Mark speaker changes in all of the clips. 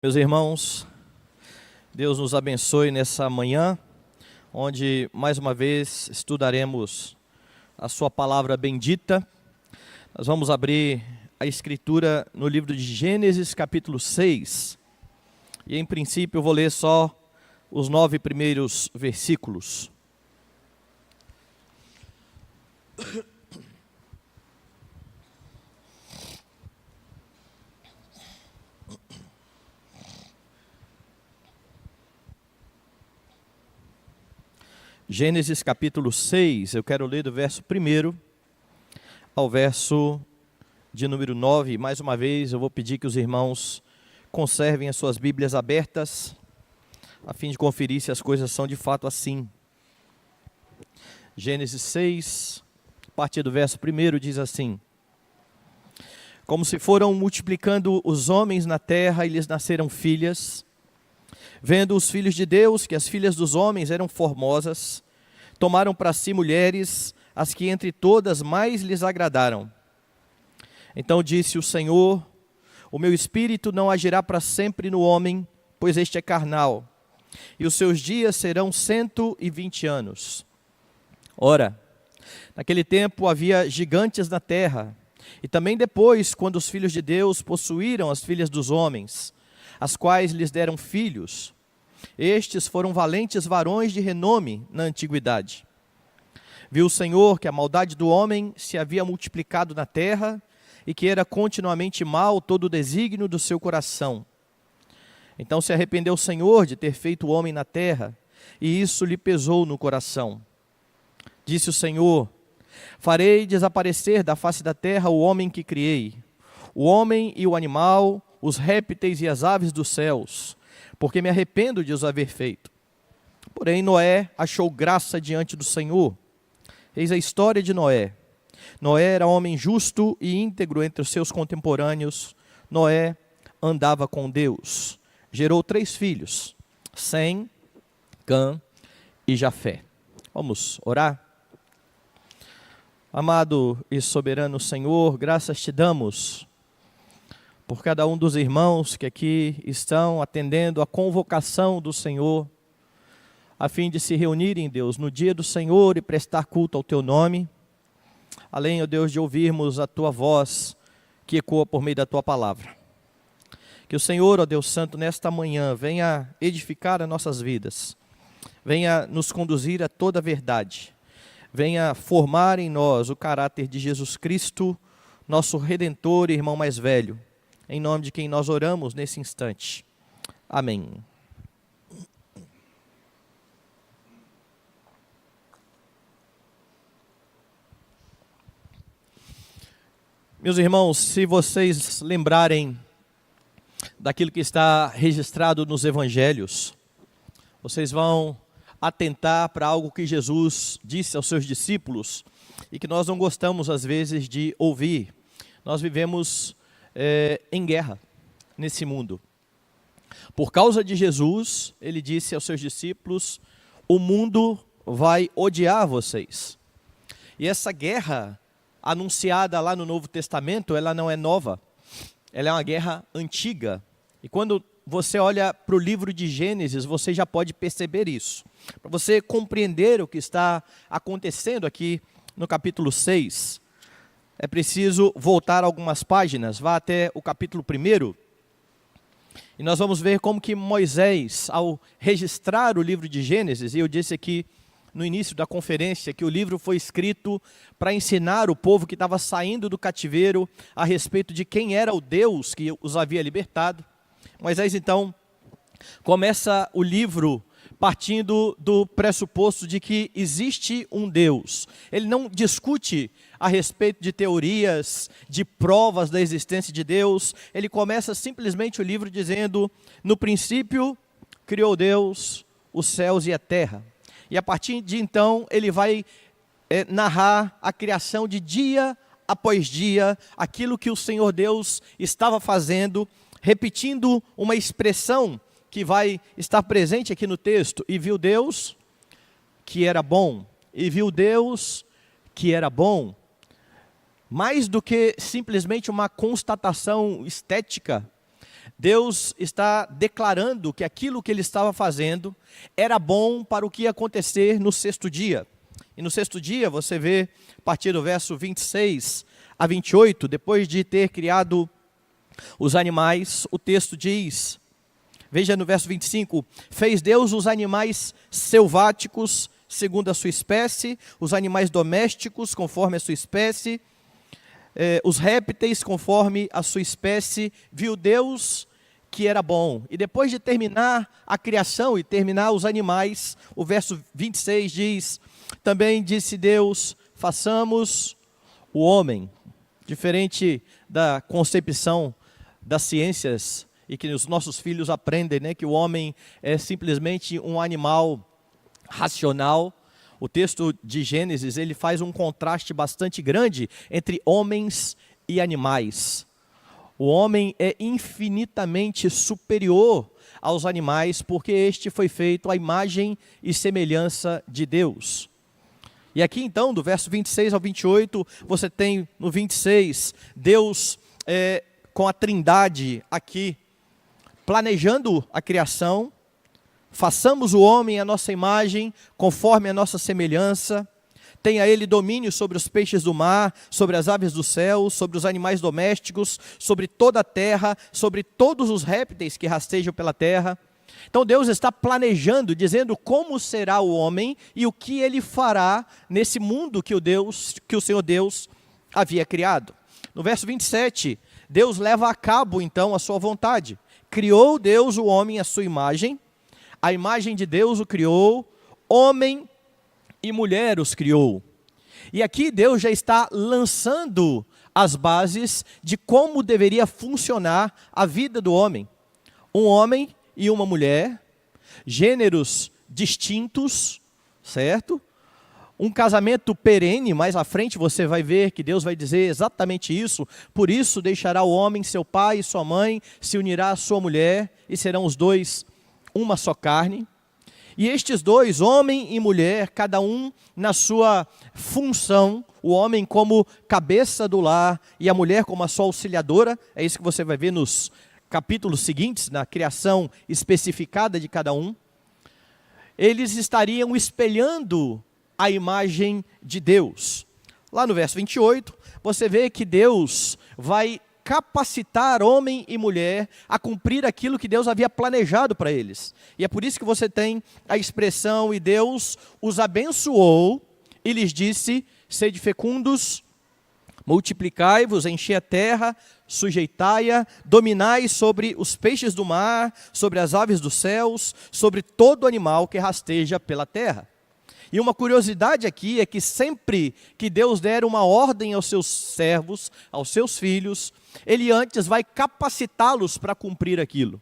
Speaker 1: Meus irmãos, Deus nos abençoe nessa manhã, onde mais uma vez estudaremos a sua palavra bendita. Nós vamos abrir a escritura no livro de Gênesis, capítulo 6. E em princípio eu vou ler só os 9 primeiros versículos. Gênesis capítulo 6, eu quero ler do verso 1 ao verso de número 9. Mais uma vez eu vou pedir que os irmãos conservem as suas Bíblias abertas, a fim de conferir se as coisas são de fato assim. Gênesis 6, a partir do verso 1 diz assim: Como se foram multiplicando os homens na terra e lhes nasceram filhas, vendo os filhos de Deus que as filhas dos homens eram formosas, tomaram para si mulheres, as que entre todas mais lhes agradaram. Então disse o Senhor: O meu espírito não agirá para sempre no homem, pois este é carnal, e os seus dias serão 120 anos. Ora, naquele tempo havia gigantes na terra, e também depois, quando os filhos de Deus possuíram as filhas dos homens, as quais lhes deram filhos. Estes foram valentes varões de renome na antiguidade. Viu o Senhor que a maldade do homem se havia multiplicado na terra, e que era continuamente mau todo o desígnio do seu coração. Então se arrependeu o Senhor de ter feito o homem na terra, e isso lhe pesou no coração. Disse o Senhor: Farei desaparecer da face da terra o homem que criei, o homem e o animal, os répteis e as aves dos céus, porque me arrependo de os haver feito. Porém Noé achou graça diante do Senhor. Eis a história de Noé. Noé era homem justo e íntegro entre os seus contemporâneos. Noé andava com Deus. Gerou 3 filhos, Sem, Cã e Jafé. Vamos orar? Amado e soberano Senhor, graças te damos por cada um dos irmãos que aqui estão atendendo a convocação do Senhor, a fim de se reunirem, Deus, no dia do Senhor e prestar culto ao teu nome, além, ó Deus, de ouvirmos a tua voz que ecoa por meio da tua palavra. Que o Senhor, ó Deus Santo, nesta manhã venha edificar as nossas vidas, venha nos conduzir a toda a verdade, venha formar em nós o caráter de Jesus Cristo, nosso Redentor e irmão mais velho, em nome de quem nós oramos nesse instante. Amém. Meus irmãos, se vocês lembrarem daquilo que está registrado nos evangelhos, vocês vão atentar para algo que Jesus disse aos seus discípulos e que nós não gostamos às vezes de ouvir. Nós vivemos em guerra nesse mundo. Por causa de Jesus, ele disse aos seus discípulos: o mundo vai odiar vocês. E essa guerra anunciada lá no Novo Testamento, ela não é nova, ela é uma guerra antiga. E quando você olha para o livro de Gênesis, você já pode perceber isso. Para você compreender o que está acontecendo aqui no capítulo 6, é preciso voltar algumas páginas, vá até o capítulo 1, e nós vamos ver como que Moisés, ao registrar o livro de Gênesis, e eu disse aqui no início da conferência que o livro foi escrito para ensinar o povo que estava saindo do cativeiro a respeito de quem era o Deus que os havia libertado. Moisés então começa o livro partindo do pressuposto de que existe um Deus. Ele não discute a respeito de teorias, de provas da existência de Deus. Ele começa simplesmente o livro dizendo: no princípio criou Deus os céus e a terra. E a partir de então ele vai narrar a criação de dia após dia, aquilo que o Senhor Deus estava fazendo, repetindo uma expressão que vai estar presente aqui no texto: e viu Deus que era bom, e viu Deus que era bom. Mais do que simplesmente uma constatação estética, Deus está declarando que aquilo que ele estava fazendo era bom para o que ia acontecer no sexto dia. E no sexto dia, você vê, a partir do verso 26 a 28, depois de ter criado os animais, o texto diz, veja no verso 25, fez Deus os animais selváticos, segundo a sua espécie, os animais domésticos, conforme a sua espécie, os répteis, conforme a sua espécie, viu Deus que era bom. E depois de terminar a criação e terminar os animais, o verso 26 diz, também disse Deus, façamos o homem, diferente da concepção das ciências, e que os nossos filhos aprendem, né, que o homem é simplesmente um animal racional. O texto de Gênesis, ele faz um contraste bastante grande entre homens e animais. O homem é infinitamente superior aos animais, porque este foi feito à imagem e semelhança de Deus. E aqui então, do verso 26 ao 28, você tem no 26, Deus com a trindade aqui, planejando a criação, façamos o homem à nossa imagem, conforme a nossa semelhança, tenha ele domínio sobre os peixes do mar, sobre as aves do céu, sobre os animais domésticos, sobre toda a terra, sobre todos os répteis que rastejam pela terra. Então Deus está planejando, dizendo como será o homem e o que ele fará nesse mundo que o Senhor Deus havia criado. No verso 27, Deus leva a cabo então a sua vontade. Criou Deus o homem à sua imagem, a imagem de Deus o criou, homem e mulher os criou. E aqui Deus já está lançando as bases de como deveria funcionar a vida do homem. Um homem e uma mulher, gêneros distintos, certo? Um casamento perene, mais à frente você vai ver que Deus vai dizer exatamente isso. Por isso deixará o homem seu pai e sua mãe, se unirá à sua mulher, e serão os dois uma só carne. E estes dois, homem e mulher, cada um na sua função, o homem como cabeça do lar e a mulher como a sua auxiliadora, é isso que você vai ver nos capítulos seguintes, na criação especificada de cada um, eles estariam espelhando a imagem de Deus. Lá no verso 28, você vê que Deus vai capacitar homem e mulher a cumprir aquilo que Deus havia planejado para eles. E é por isso que você tem a expressão, e Deus os abençoou e lhes disse, sede fecundos, multiplicai-vos, enchei a terra, sujeitai-a, dominai sobre os peixes do mar, sobre as aves dos céus, sobre todo animal que rasteja pela terra. E uma curiosidade aqui é que sempre que Deus der uma ordem aos seus servos, aos seus filhos, Ele antes vai capacitá-los para cumprir aquilo.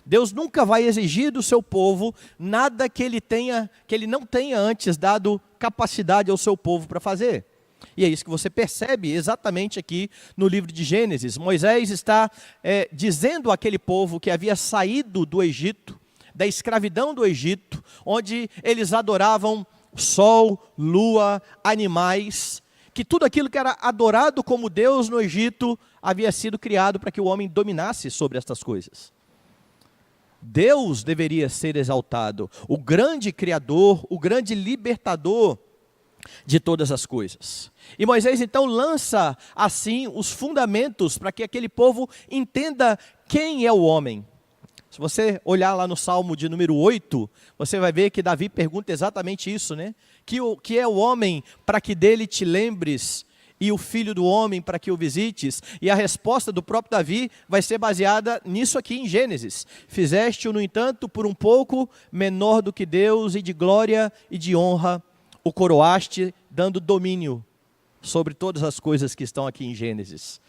Speaker 1: Deus nunca vai exigir do seu povo nada que ele não tenha antes dado capacidade ao seu povo para fazer. E é isso que você percebe exatamente aqui no livro de Gênesis. Moisés está dizendo àquele povo que havia saído do Egito, da escravidão do Egito, onde eles adoravam sol, lua, animais, que tudo aquilo que era adorado como Deus no Egito havia sido criado para que o homem dominasse sobre estas coisas. Deus deveria ser exaltado, o grande Criador, o grande libertador de todas as coisas. E Moisés então lança assim os fundamentos para que aquele povo entenda quem é o homem. Se você olhar lá no Salmo de número 8, você vai ver que Davi pergunta exatamente isso, né? Que é o homem para que dele te lembres, e o filho do homem para que o visites? E a resposta do próprio Davi vai ser baseada nisso aqui em Gênesis. Fizeste-o, no entanto, por um pouco menor do que Deus, e de glória e de honra o coroaste, dando domínio sobre todas as coisas que estão aqui em Gênesis.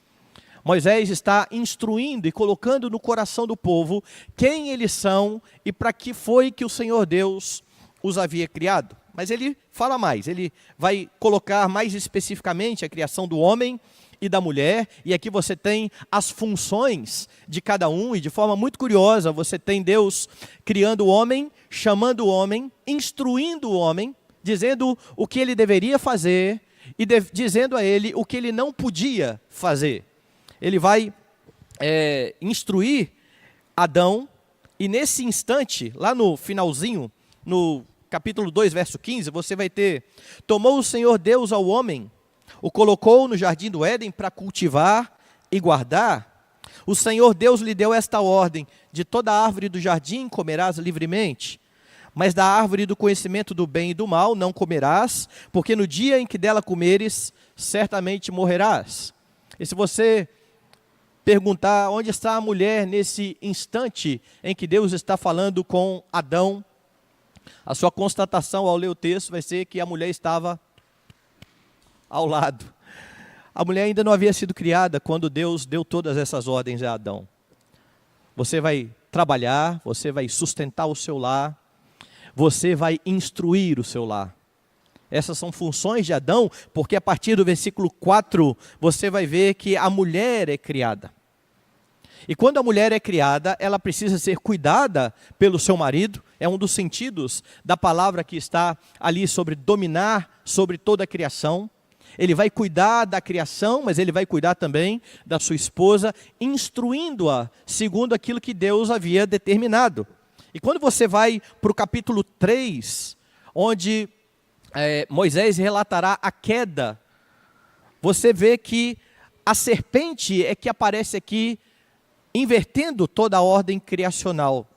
Speaker 1: Moisés está instruindo e colocando no coração do povo quem eles são e para que foi que o Senhor Deus os havia criado. Mas ele fala mais, ele vai colocar mais especificamente a criação do homem e da mulher, e aqui você tem as funções de cada um, e de forma muito curiosa, você tem Deus criando o homem, chamando o homem, instruindo o homem, dizendo o que ele deveria fazer, e dizendo a ele o que ele não podia fazer. Ele vai instruir Adão, e nesse instante, lá no finalzinho, no capítulo 2, verso 15, você vai ter: tomou o Senhor Deus ao homem, o colocou no jardim do Éden para cultivar e guardar. O Senhor Deus lhe deu esta ordem: de toda árvore do jardim comerás livremente, mas da árvore do conhecimento do bem e do mal não comerás, porque no dia em que dela comeres, certamente morrerás. E se você perguntar onde está a mulher nesse instante em que Deus está falando com Adão, a sua constatação ao ler o texto vai ser que a mulher estava ao lado. A mulher ainda não havia sido criada quando Deus deu todas essas ordens a Adão. Você vai trabalhar, você vai sustentar o seu lar, você vai instruir o seu lar. Essas são funções de Adão, porque a partir do versículo 4, você vai ver que a mulher é criada. E quando a mulher é criada, ela precisa ser cuidada pelo seu marido. É um dos sentidos da palavra que está ali sobre dominar sobre toda a criação. Ele vai cuidar da criação, mas ele vai cuidar também da sua esposa, instruindo-a segundo aquilo que Deus havia determinado. E quando você vai para o capítulo 3, onde Moisés relatará a queda, você vê que a serpente é que aparece aqui, invertendo toda a ordem criacional.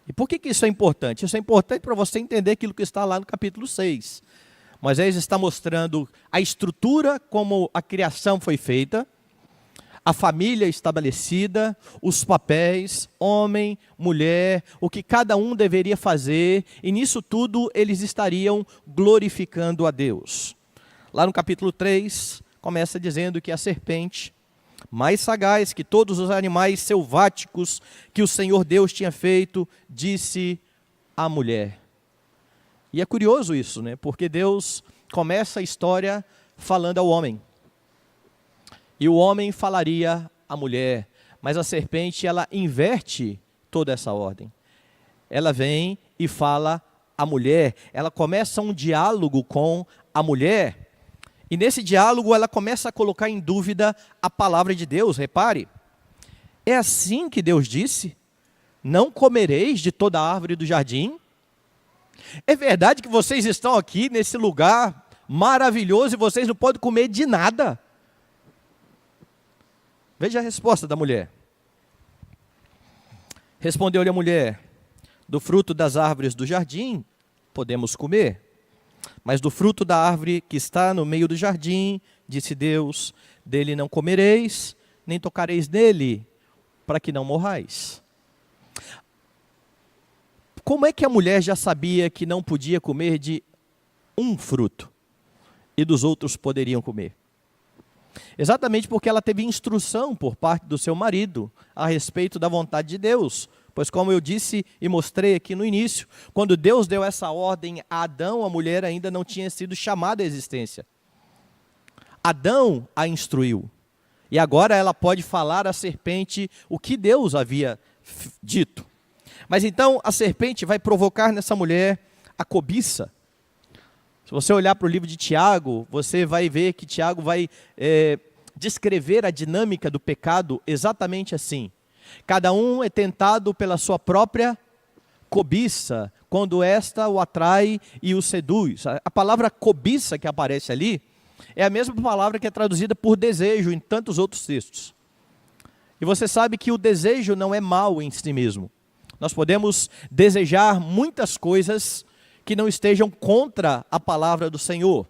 Speaker 1: E por que isso é importante? Isso é importante para você entender aquilo que está lá no capítulo 6. Moisés está mostrando a estrutura como a criação foi feita, a família estabelecida, os papéis, homem, mulher, o que cada um deveria fazer, e nisso tudo eles estariam glorificando a Deus. Lá no capítulo 3, começa dizendo que a serpente, mais sagaz que todos os animais selváticos que o Senhor Deus tinha feito, disse à mulher. E é curioso isso, né? Porque Deus começa a história falando ao homem. E o homem falaria à mulher, mas a serpente, ela inverte toda essa ordem. Ela vem e fala à mulher, ela começa um diálogo com a mulher, e nesse diálogo ela começa a colocar em dúvida a palavra de Deus. Repare, é assim que Deus disse: não comereis de toda a árvore do jardim? É verdade que vocês estão aqui nesse lugar maravilhoso e vocês não podem comer de nada? Veja a resposta da mulher. Respondeu-lhe a mulher: do fruto das árvores do jardim podemos comer, mas do fruto da árvore que está no meio do jardim, disse Deus, dele não comereis, nem tocareis nele, para que não morrais. Como é que a mulher já sabia que não podia comer de um fruto e dos outros poderiam comer? Exatamente porque ela teve instrução por parte do seu marido a respeito da vontade de Deus. Pois como eu disse e mostrei aqui no início, quando Deus deu essa ordem a Adão, a mulher ainda não tinha sido chamada à existência. Adão a instruiu. E agora ela pode falar à serpente o que Deus havia dito. Mas então a serpente vai provocar nessa mulher a cobiça. Se você olhar para o livro de Tiago, você vai ver que Tiago vai descrever a dinâmica do pecado exatamente assim. Cada um é tentado pela sua própria cobiça, quando esta o atrai e o seduz. A palavra cobiça que aparece ali é a mesma palavra que é traduzida por desejo em tantos outros textos. E você sabe que o desejo não é mal em si mesmo. Nós podemos desejar muitas coisas que não estejam contra a palavra do Senhor.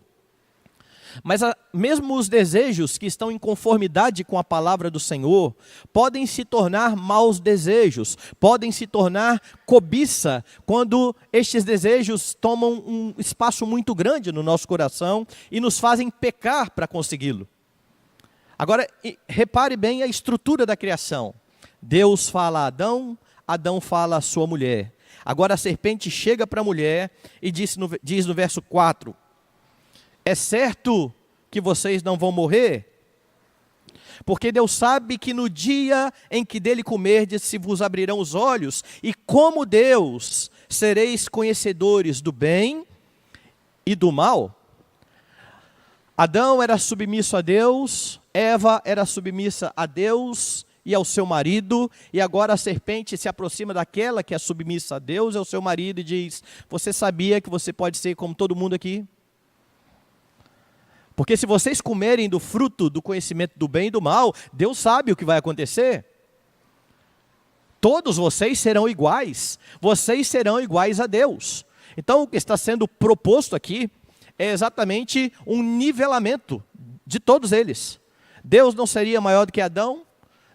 Speaker 1: Mas mesmo os desejos que estão em conformidade com a palavra do Senhor, podem se tornar maus desejos, podem se tornar cobiça, quando estes desejos tomam um espaço muito grande no nosso coração e nos fazem pecar para consegui-lo. Agora, repare bem a estrutura da criação. Deus fala a Adão, Adão fala a sua mulher. Agora a serpente chega para a mulher e diz no verso 4, é certo que vocês não vão morrer? Porque Deus sabe que no dia em que dele comerdes se vos abrirão os olhos, e como Deus sereis conhecedores do bem e do mal. Adão era submisso a Deus, Eva era submissa a Deus, e ao seu marido, e agora a serpente se aproxima daquela que é submissa a Deus, ao seu marido, e diz: você sabia que você pode ser como todo mundo aqui? Porque se vocês comerem do fruto do conhecimento do bem e do mal, Deus sabe o que vai acontecer. Todos vocês serão iguais a Deus. Então o que está sendo proposto aqui é exatamente um nivelamento de todos eles. Deus não seria maior do que Adão,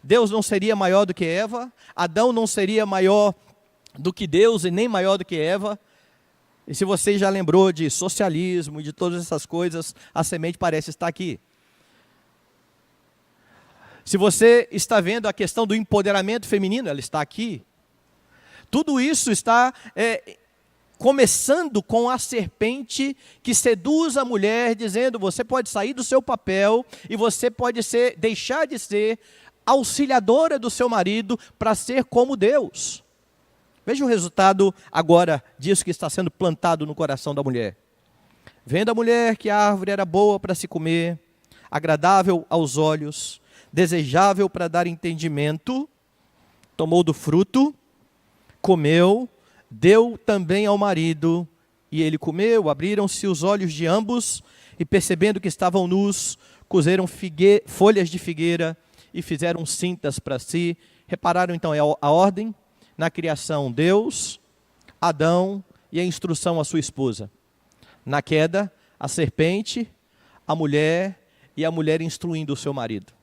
Speaker 1: Deus não seria maior do que Eva, Adão não seria maior do que Deus e nem maior do que Eva. E se você já lembrou de socialismo e de todas essas coisas, a semente parece estar aqui. Se você está vendo a questão do empoderamento feminino, ela está aqui. Tudo isso está começando com a serpente que seduz a mulher, dizendo: você pode sair do seu papel e você pode deixar de ser auxiliadora do seu marido para ser como Deus. Veja o resultado agora disso que está sendo plantado no coração da mulher. Vendo a mulher que a árvore era boa para se comer, agradável aos olhos, desejável para dar entendimento, tomou do fruto, comeu, deu também ao marido, e ele comeu. Abriram-se os olhos de ambos, e percebendo que estavam nus, cozeram folhas de figueira e fizeram cintas para si. Repararam então a ordem? Na criação, Deus, Adão e a instrução à sua esposa. Na queda, a serpente, a mulher e a mulher instruindo o seu marido.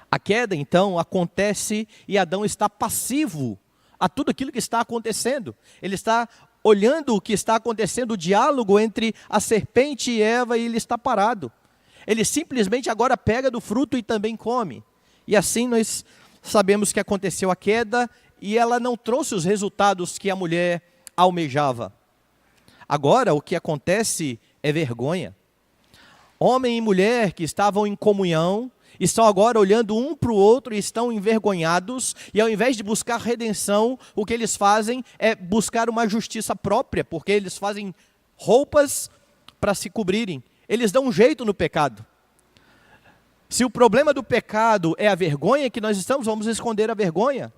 Speaker 1: A queda, então, acontece e Adão está passivo a tudo aquilo que está acontecendo. Ele está olhando o que está acontecendo, o diálogo entre a serpente e Eva, e ele está parado. Ele simplesmente agora pega do fruto e também come. E assim nós sabemos que aconteceu a queda, e ela não trouxe os resultados que a mulher almejava. Agora o que acontece é vergonha. Homem e mulher que estavam em comunhão, estão agora olhando um para o outro e estão envergonhados, e ao invés de buscar redenção, o que eles fazem é buscar uma justiça própria, porque eles fazem roupas para se cobrirem. Eles dão um jeito no pecado. Se o problema do pecado é a vergonha que nós estamos, vamos esconder a vergonha.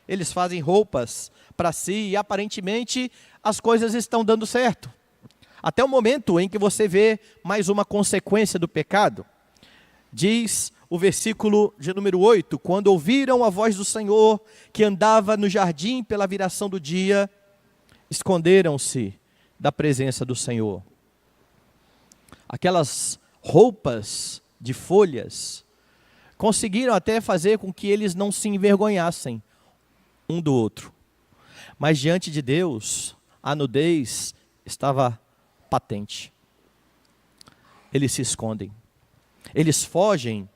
Speaker 1: Eles fazem roupas para si e aparentemente as coisas estão dando certo. Até o momento em que você vê mais uma consequência do pecado. Diz o versículo de número 8, quando ouviram a voz do Senhor, que andava no jardim pela viração do dia, esconderam-se da presença do Senhor. Aquelas roupas de folhas conseguiram até fazer com que eles não se envergonhassem um do outro. Mas diante de Deus, a nudez estava patente. Eles se escondem. Eles fogem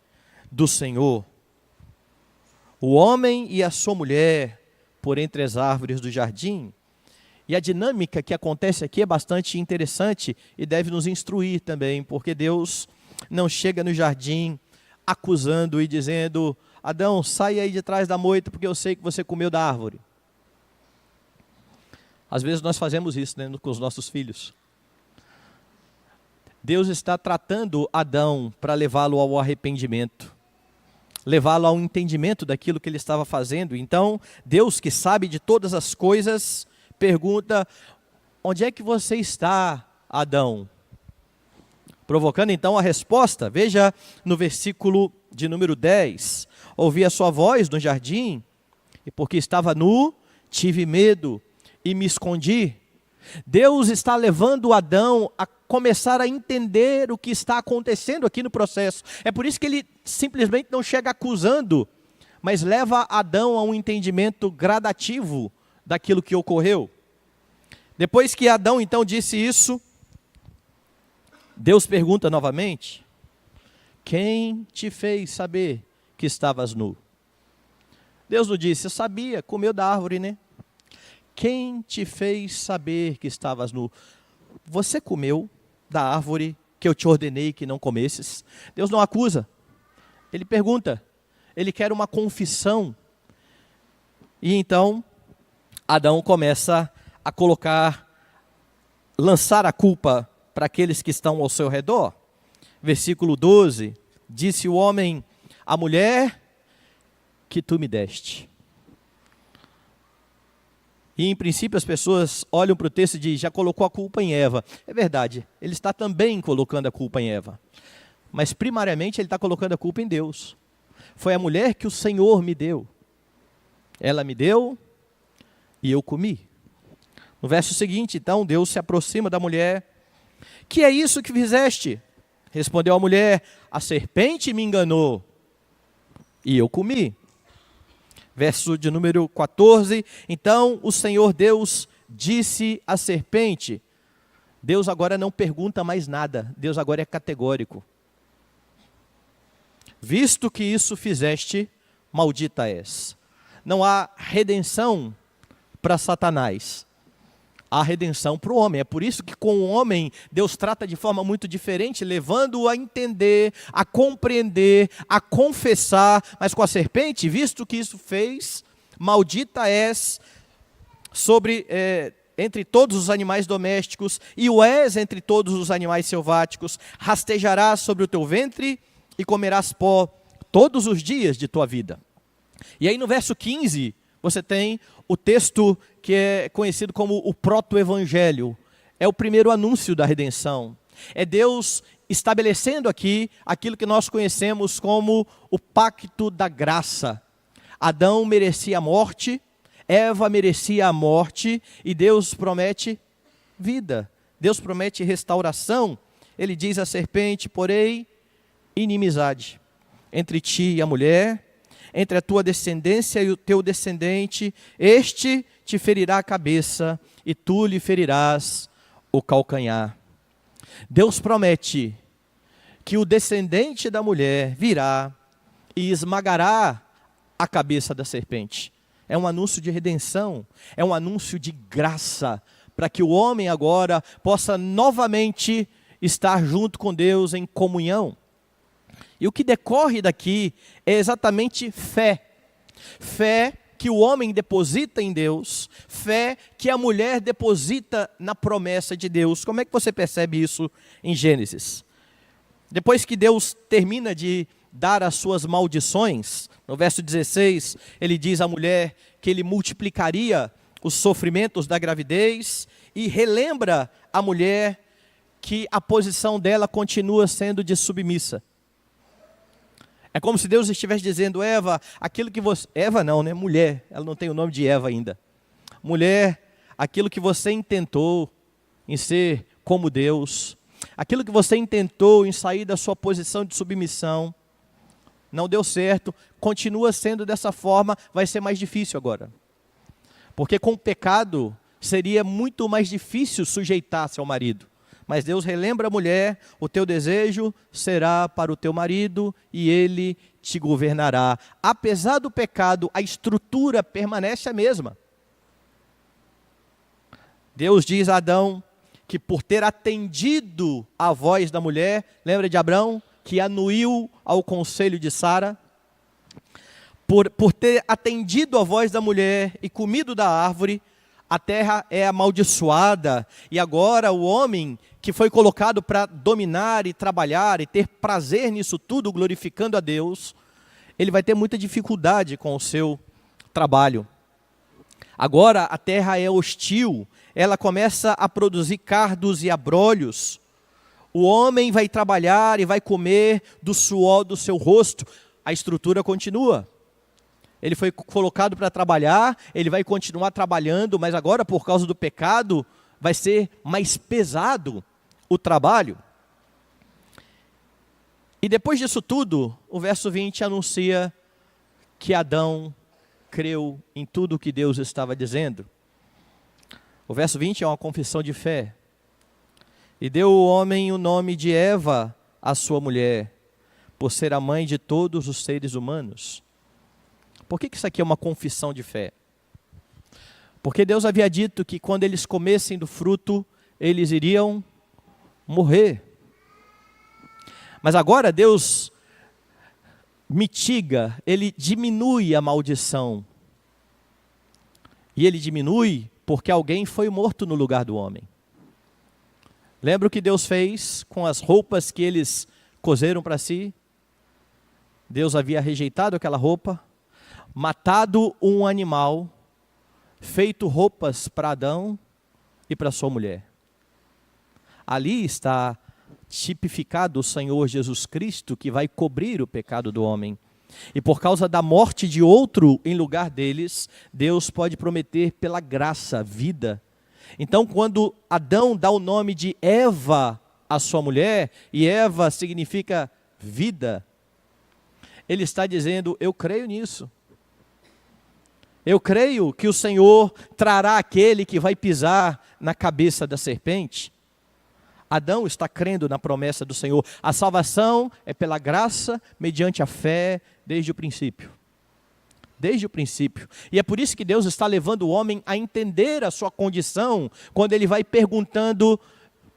Speaker 1: do Senhor. O homem e a sua mulher por entre as árvores do jardim. E a dinâmica que acontece aqui é bastante interessante e deve nos instruir também, porque Deus não chega no jardim acusando e dizendo: Adão, sai aí de trás da moita porque eu sei que você comeu da árvore. Às vezes nós fazemos isso, né, com os nossos filhos. Deus está tratando Adão para levá-lo ao arrependimento, levá-lo ao entendimento daquilo que ele estava fazendo. Então, Deus, que sabe de todas as coisas, pergunta: onde é que você está, Adão? Provocando então a resposta. Veja no versículo de número 10. Ouvi a sua voz no jardim, e porque estava nu, tive medo e me escondi. Deus está levando Adão a começar a entender o que está acontecendo aqui no processo. É por isso que ele simplesmente não chega acusando, mas leva Adão a um entendimento gradativo daquilo que ocorreu. Depois que Adão então disse isso, Deus pergunta novamente: quem te fez saber que estavas nu? Deus não disse: eu sabia, comeu da árvore, né? Quem te fez saber que estavas nu? Você comeu da árvore que eu te ordenei que não comesses? Deus não acusa. Ele pergunta. Ele quer uma confissão. E então, Adão começa a lançar a culpa para aqueles que estão ao seu redor. Versículo 12, disse o homem à mulher: que tu me deste. E, em princípio, as pessoas olham para o texto e dizem, já colocou a culpa em Eva. É verdade, ele está também colocando a culpa em Eva. Mas, primariamente, ele está colocando a culpa em Deus. Foi a mulher que o Senhor me deu. Ela me deu e eu comi. No verso seguinte, então, Deus se aproxima da mulher. Que é isso que fizeste? Respondeu a mulher, a serpente me enganou e eu comi. Verso de número 14, então o Senhor Deus disse à serpente. Deus agora não pergunta mais nada, Deus agora é categórico. Visto que isso fizeste, maldita és. Não há redenção para Satanás. Há redenção para o homem. É por isso que com o homem, Deus trata de forma muito diferente, levando-o a entender, a compreender, a confessar. Mas com a serpente, visto que isso fez, maldita és entre todos os animais domésticos, e o és entre todos os animais selváticos. Rastejarás sobre o teu ventre e comerás pó todos os dias de tua vida. E aí no verso 15, você tem o texto que é conhecido como o proto-evangelho. É o primeiro anúncio da redenção. É Deus estabelecendo aqui aquilo que nós conhecemos como o pacto da graça. Adão merecia a morte, Eva merecia a morte, e Deus promete vida. Deus promete restauração. Ele diz à serpente, porém, inimizade entre ti e a mulher, entre a tua descendência e o teu descendente, este te ferirá a cabeça e tu lhe ferirás o calcanhar. Deus promete que o descendente da mulher virá e esmagará a cabeça da serpente. É um anúncio de redenção, é um anúncio de graça, para que o homem agora possa novamente estar junto com Deus em comunhão. E o que decorre daqui é exatamente fé. Fé que o homem deposita em Deus, fé que a mulher deposita na promessa de Deus. Como é que você percebe isso em Gênesis? Depois que Deus termina de dar as suas maldições, no verso 16, ele diz à mulher que ele multiplicaria os sofrimentos da gravidez e relembra a mulher que a posição dela continua sendo de submissa. É como se Deus estivesse dizendo, Eva, aquilo que você... Eva não, né? Mulher, ela não tem o nome de Eva ainda. Mulher, aquilo que você intentou em ser como Deus, aquilo que você intentou em sair da sua posição de submissão, não deu certo, continua sendo dessa forma, vai ser mais difícil agora. Porque com o pecado, seria muito mais difícil sujeitar-se ao marido. Mas Deus relembra a mulher, o teu desejo será para o teu marido e ele te governará. Apesar do pecado, a estrutura permanece a mesma. Deus diz a Adão que por ter atendido à voz da mulher, lembra de Abrão, que anuiu ao conselho de Sara? Por ter atendido à voz da mulher e comido da árvore, a terra é amaldiçoada, e agora o homem que foi colocado para dominar e trabalhar e ter prazer nisso tudo, glorificando a Deus, ele vai ter muita dificuldade com o seu trabalho. Agora a terra é hostil, ela começa a produzir cardos e abrolhos. O homem vai trabalhar e vai comer do suor do seu rosto, a estrutura continua. Ele foi colocado para trabalhar, ele vai continuar trabalhando, mas agora por causa do pecado, vai ser mais pesado o trabalho. E depois disso tudo, o verso 20 anuncia que Adão creu em tudo o que Deus estava dizendo. O verso 20 é uma confissão de fé. E deu o homem o nome de Eva, a sua mulher, por ser a mãe de todos os seres humanos. Por que isso aqui é uma confissão de fé? Porque Deus havia dito que quando eles comessem do fruto, eles iriam morrer. Mas agora Deus mitiga, Ele diminui a maldição. E Ele diminui porque alguém foi morto no lugar do homem. Lembra o que Deus fez com as roupas que eles coseram para si? Deus havia rejeitado aquela roupa. matado um animal, feito roupas para Adão e para sua mulher. Ali está tipificado o Senhor Jesus Cristo, que vai cobrir o pecado do homem. E por causa da morte de outro em lugar deles, Deus pode prometer pela graça vida. Então, quando Adão dá o nome de Eva à sua mulher, e Eva significa vida, ele está dizendo: eu creio nisso. Eu creio que o Senhor trará aquele que vai pisar na cabeça da serpente. Adão está crendo na promessa do Senhor. A salvação é pela graça, mediante a fé, desde o princípio. Desde o princípio. E é por isso que Deus está levando o homem a entender a sua condição, quando ele vai perguntando,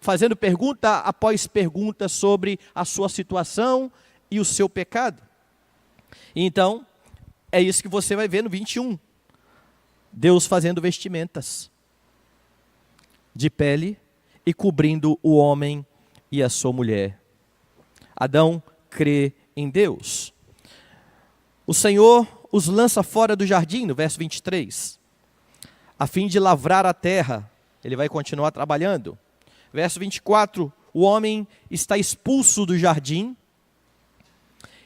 Speaker 1: fazendo pergunta após pergunta sobre a sua situação e o seu pecado. Então, é isso que você vai ver no 21. Deus fazendo vestimentas de pele e cobrindo o homem e a sua mulher. Adão crê em Deus. O Senhor os lança fora do jardim, no verso 23, a fim de lavrar a terra. Ele vai continuar trabalhando. Verso 24, o homem está expulso do jardim.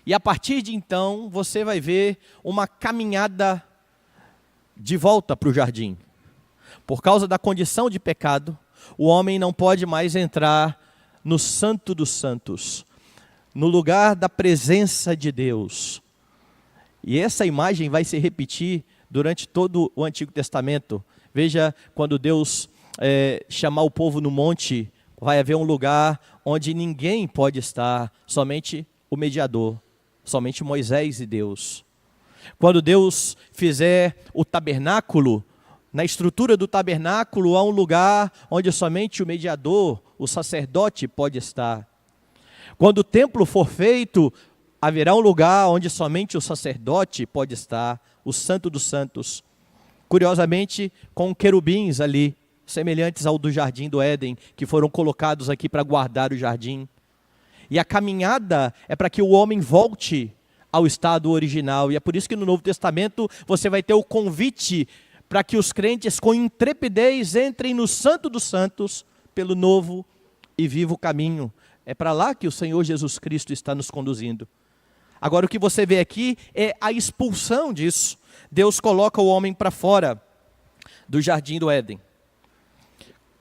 Speaker 1: E a partir de então, você vai ver uma caminhada de volta para o jardim. Por causa da condição de pecado, o homem não pode mais entrar no Santo dos Santos, no lugar da presença de Deus. E essa imagem vai se repetir durante todo o Antigo Testamento. Veja, quando Deus chamar o povo no monte, vai haver um lugar onde ninguém pode estar, somente o mediador, somente Moisés e Deus. Quando Deus fizer o tabernáculo, na estrutura do tabernáculo há um lugar onde somente o mediador, o sacerdote, pode estar. Quando o templo for feito, haverá um lugar onde somente o sacerdote pode estar, o Santo dos Santos. Curiosamente, com querubins ali, semelhantes ao do Jardim do Éden, que foram colocados aqui para guardar o jardim. E a caminhada é para que o homem volte ao estado original. E é por isso que no Novo Testamento você vai ter o convite para que os crentes com intrepidez entrem no Santo dos Santos pelo novo e vivo caminho. É para lá que o Senhor Jesus Cristo está nos conduzindo. Agora o que você vê aqui é a expulsão disso. Deus coloca o homem para fora do Jardim do Éden.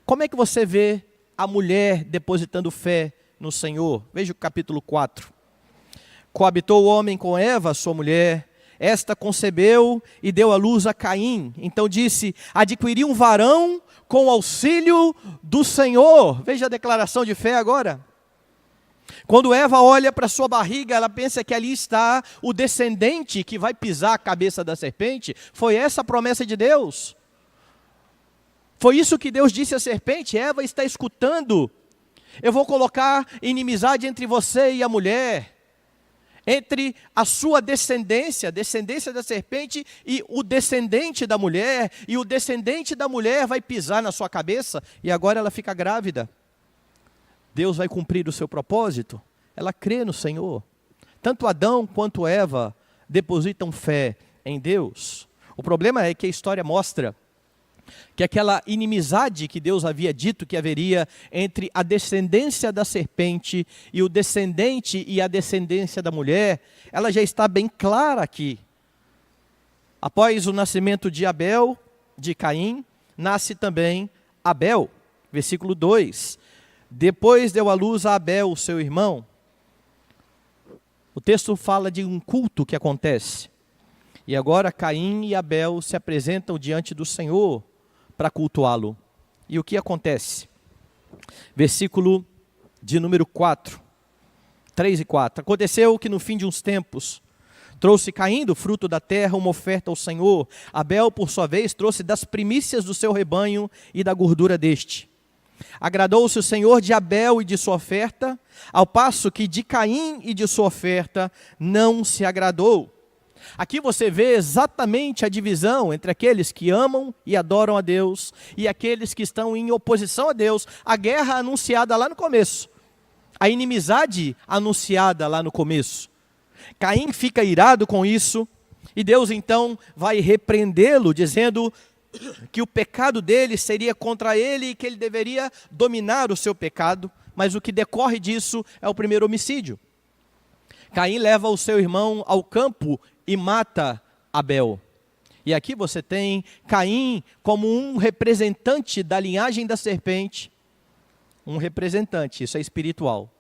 Speaker 1: Como é que você vê a mulher depositando fé no Senhor? Veja o capítulo 4. Coabitou o homem com Eva, sua mulher. Esta concebeu e deu à luz a Caim. Então disse: adquiri um varão com o auxílio do Senhor. Veja a declaração de fé agora. Quando Eva olha para sua barriga, ela pensa que ali está o descendente que vai pisar a cabeça da serpente. Foi essa a promessa de Deus. Foi isso que Deus disse à serpente: Eva está escutando. Eu vou colocar inimizade entre você e a mulher, entre a sua descendência, a descendência da serpente e o descendente da mulher, e o descendente da mulher vai pisar na sua cabeça, e agora ela fica grávida. Deus vai cumprir o seu propósito. Ela crê no Senhor. Tanto Adão quanto Eva depositam fé em Deus. O problema é que a história mostra que aquela inimizade que Deus havia dito que haveria entre a descendência da serpente e o descendente e a descendência da mulher, ela já está bem clara aqui. Após o nascimento de Abel, de Caim, nasce também Abel. Versículo 2. Depois deu à luz a Abel, seu irmão. O texto fala de um culto que acontece. E agora Caim e Abel se apresentam diante do Senhor para cultuá-lo. E o que acontece? Versículo de número 4, 3 e 4. Aconteceu que no fim de uns tempos, trouxe Caim do fruto da terra uma oferta ao Senhor. Abel, por sua vez, trouxe das primícias do seu rebanho e da gordura deste. Agradou-se o Senhor de Abel e de sua oferta, ao passo que de Caim e de sua oferta não se agradou. Aqui você vê exatamente a divisão entre aqueles que amam e adoram a Deus e aqueles que estão em oposição a Deus. A guerra anunciada lá no começo, a inimizade anunciada lá no começo. Caim fica irado com isso E Deus então vai repreendê-lo, dizendo que o pecado dele seria contra ele e que ele deveria dominar o seu pecado, mas o que decorre disso é o primeiro homicídio. Caim leva o seu irmão ao campo e mata Abel. E aqui você tem Caim como um representante da linhagem da serpente, um representante, isso é espiritual.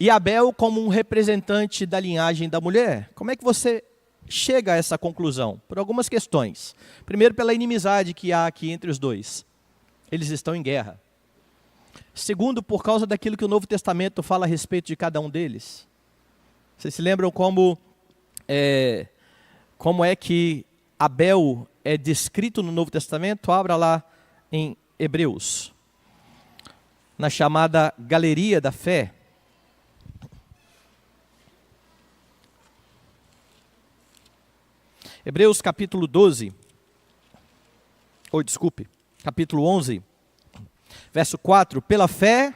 Speaker 1: E Abel como um representante da linhagem da mulher. Como é que você chega a essa conclusão? Por algumas questões. Primeiro, pela inimizade que há aqui entre os dois. Eles estão em guerra. Segundo, por causa daquilo que o Novo Testamento fala a respeito de cada um deles. Vocês se lembram como é que Abel é descrito no Novo Testamento? Abra lá em Hebreus, na chamada Galeria da Fé. Hebreus capítulo 12, capítulo 11, verso 4. Pela fé,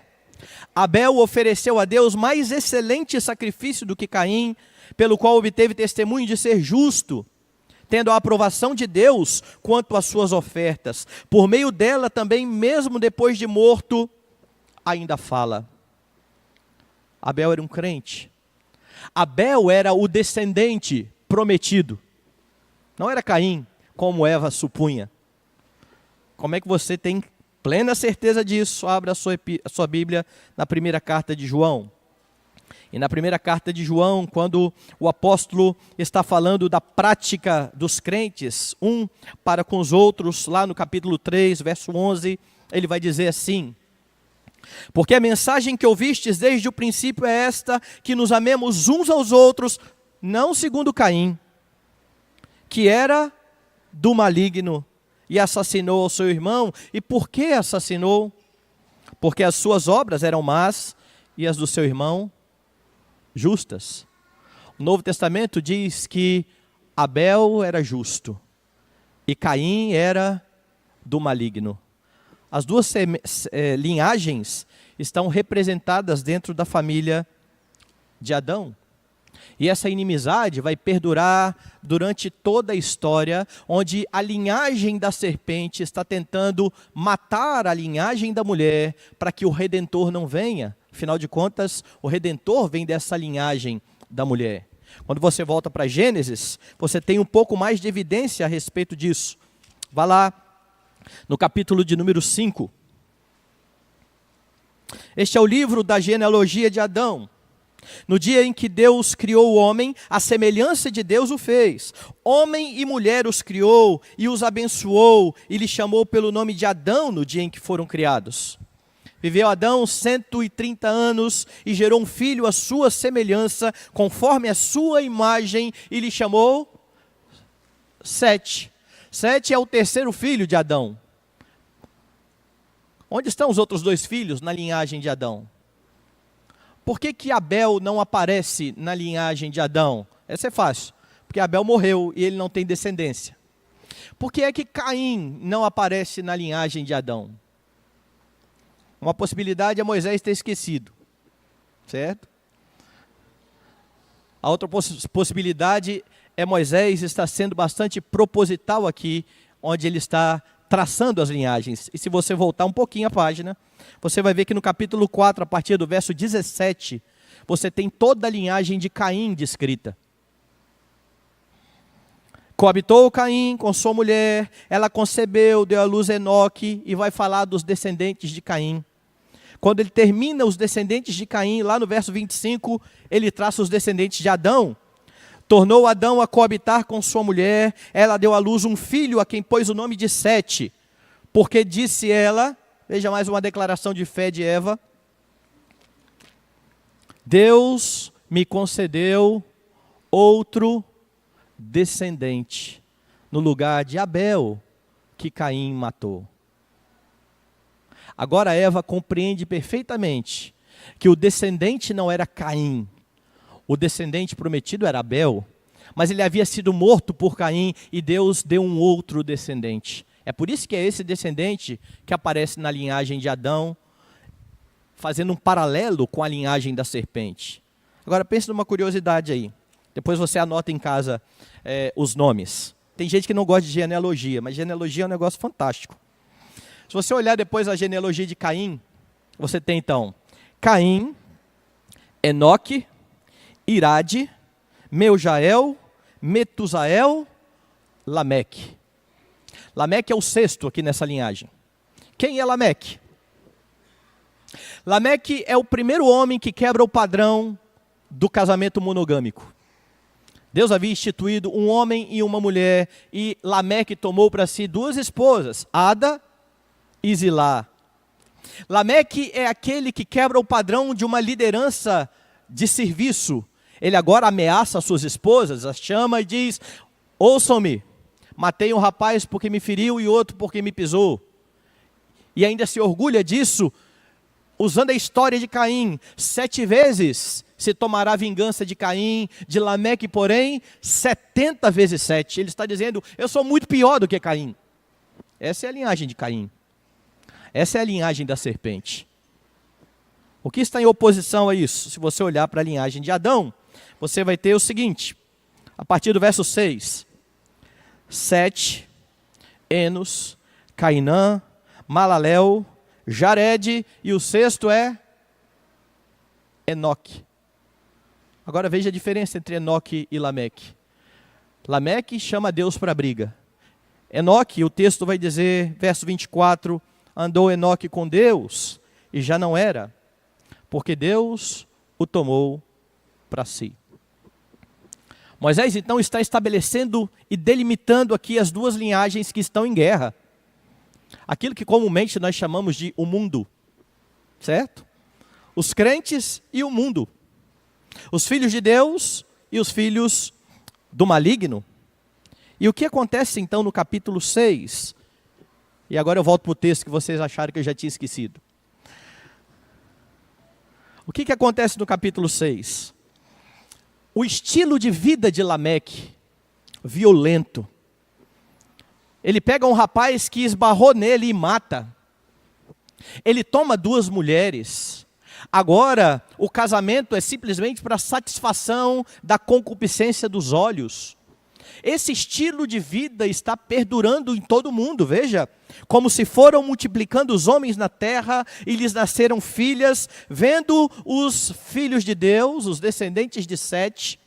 Speaker 1: Abel ofereceu a Deus mais excelente sacrifício do que Caim, pelo qual obteve testemunho de ser justo, tendo a aprovação de Deus quanto às suas ofertas. Por meio dela também, mesmo depois de morto, ainda fala. Abel era um crente. Abel era o descendente prometido. Não era Caim, como Eva supunha. Como é que você tem plena certeza disso? Abra a sua Bíblia na primeira carta de João. E na primeira carta de João, quando o apóstolo está falando da prática dos crentes, um para com os outros, lá no capítulo 3, verso 11, ele vai dizer assim: porque a mensagem que ouvistes desde o princípio é esta, que nos amemos uns aos outros, não segundo Caim, que era do maligno e assassinou ao seu irmão. E por que assassinou? Porque as suas obras eram más e as do seu irmão justas. O Novo Testamento diz que Abel era justo e Caim era do maligno. As duas linhagens estão representadas dentro da família de Adão. E essa inimizade vai perdurar durante toda a história, onde a linhagem da serpente está tentando matar a linhagem da mulher para que o Redentor não venha. Afinal de contas, o Redentor vem dessa linhagem da mulher. Quando você volta para Gênesis, você tem um pouco mais de evidência a respeito disso. Vá lá no capítulo de número 5. Este é o livro da genealogia de Adão. No dia em que Deus criou o homem, a semelhança de Deus o fez. Homem e mulher os criou e os abençoou e lhe chamou pelo nome de Adão no dia em que foram criados. Viveu Adão 130 anos e gerou um filho à sua semelhança, conforme a sua imagem, e lhe chamou Sete. Sete é o terceiro filho de Adão. Onde estão os outros dois filhos na linhagem de Adão? Por que Abel não aparece na linhagem de Adão? Essa é fácil, porque Abel morreu e ele não tem descendência. Por que é que Caim não aparece na linhagem de Adão? Uma possibilidade é Moisés ter esquecido, certo? A outra possibilidade é Moisés estar sendo bastante proposital aqui, onde ele está traçando as linhagens. E se você voltar um pouquinho a página, você vai ver que no capítulo 4, a partir do verso 17, você tem toda a linhagem de Caim descrita. Coabitou Caim com sua mulher, ela concebeu, deu à luz Enoque, e vai falar dos descendentes de Caim. Quando ele termina os descendentes de Caim, lá no verso 25, ele traça os descendentes de Adão. Tornou Adão a coabitar com sua mulher, ela deu à luz um filho a quem pôs o nome de Sete, porque disse ela, veja mais uma declaração de fé de Eva: Deus me concedeu outro descendente, no lugar de Abel, que Caim matou. Agora Eva compreende perfeitamente que o descendente não era Caim. O descendente prometido era Abel, mas ele havia sido morto por Caim e Deus deu um outro descendente. É por isso que é esse descendente que aparece na linhagem de Adão, fazendo um paralelo com a linhagem da serpente. Agora pense numa curiosidade aí. Depois você anota em casa os nomes. Tem gente que não gosta de genealogia, mas genealogia é um negócio fantástico. Se você olhar depois a genealogia de Caim, você tem então Caim, Enoque, Irade, Meujael, Metusael, Lameque. Lameque é o sexto aqui nessa linhagem. Quem é Lameque? Lameque é o primeiro homem que quebra o padrão do casamento monogâmico. Deus havia instituído um homem e uma mulher, e Lameque tomou para si duas esposas, Ada e Zilá. Lameque é aquele que quebra o padrão de uma liderança de serviço. Ele agora ameaça as suas esposas, as chama e diz: ouçam-me, matei um rapaz porque me feriu e outro porque me pisou. E ainda se orgulha disso, usando a história de Caim. 7 vezes se tomará vingança de Caim, de Lameque, porém, 70 vezes 7. Ele está dizendo: eu sou muito pior do que Caim. Essa é a linhagem de Caim. Essa é a linhagem da serpente. O que está em oposição a isso? Se você olhar para a linhagem de Adão, você vai ter o seguinte, a partir do verso 6. Sete, Enos, Cainã, Malalel, Jared, e o sexto é Enoque. Agora veja a diferença entre Enoque e Lameque. Lameque chama Deus para a briga. Enoque, o texto vai dizer, verso 24, andou Enoque com Deus e já não era, porque Deus o tomou para si. Moisés então está estabelecendo e delimitando aqui as duas linhagens que estão em guerra. Aquilo que comumente nós chamamos de o mundo, certo? Os crentes e o mundo. Os filhos de Deus e os filhos do maligno. E o que acontece então no capítulo 6? E agora eu volto para o texto que vocês acharam que eu já tinha esquecido. O que acontece no capítulo 6? O estilo de vida de Lameque, violento. Ele pega um rapaz que esbarrou nele e mata. Ele toma 2 mulheres. Agora, o casamento é simplesmente para satisfação da concupiscência dos olhos. Esse estilo de vida está perdurando em todo o mundo, veja. Como se foram multiplicando os homens na terra e lhes nasceram filhas, vendo os filhos de Deus, os descendentes de Sete,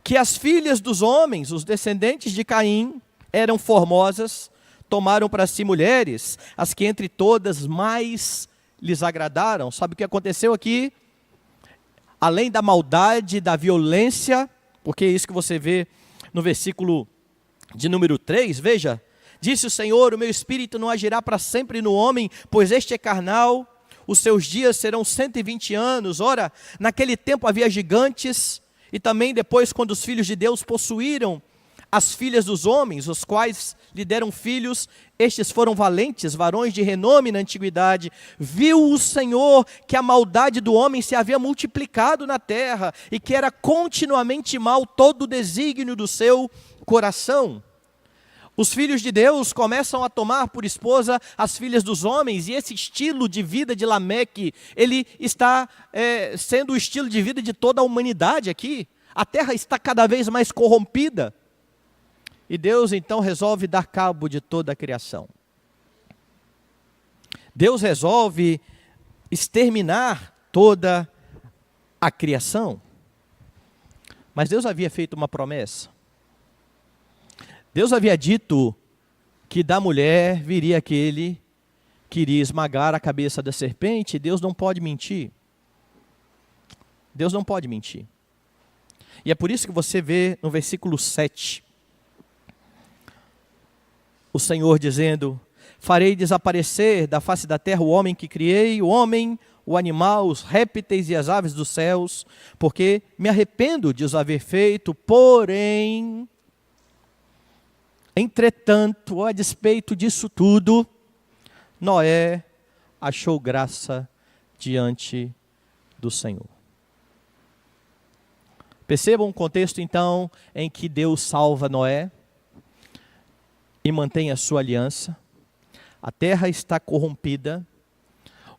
Speaker 1: que as filhas dos homens, os descendentes de Caim, eram formosas, tomaram para si mulheres, as que entre todas mais lhes agradaram. Sabe o que aconteceu aqui? Além da maldade, da violência, porque é isso que você vê no versículo de número 3, veja, disse o Senhor: o meu espírito não agirá para sempre no homem, pois este é carnal, os seus dias serão 120 anos. Ora, naquele tempo havia gigantes, e também depois, quando os filhos de Deus possuíram as filhas dos homens, os quais lhe deram filhos, estes foram valentes, varões de renome na antiguidade. Viu o Senhor que a maldade do homem se havia multiplicado na terra, e que era continuamente mal todo o desígnio do seu coração. Os filhos de Deus começam a tomar por esposa as filhas dos homens, e esse estilo de vida de Lameque, ele está sendo o estilo de vida de toda a humanidade aqui. A terra está cada vez mais corrompida. E Deus então resolve dar cabo de toda a criação. Deus resolve exterminar toda a criação. Mas Deus havia feito uma promessa. Deus havia dito que da mulher viria aquele que iria esmagar a cabeça da serpente. Deus não pode mentir. Deus não pode mentir. E é por isso que você vê no versículo 7, o Senhor dizendo: farei desaparecer da face da terra o homem que criei, o homem, o animal, os répteis e as aves dos céus, porque me arrependo de os haver feito, porém, entretanto, a despeito disso tudo, Noé achou graça diante do Senhor. Percebam o contexto então em que Deus salva Noé e mantém a sua aliança. A terra está corrompida,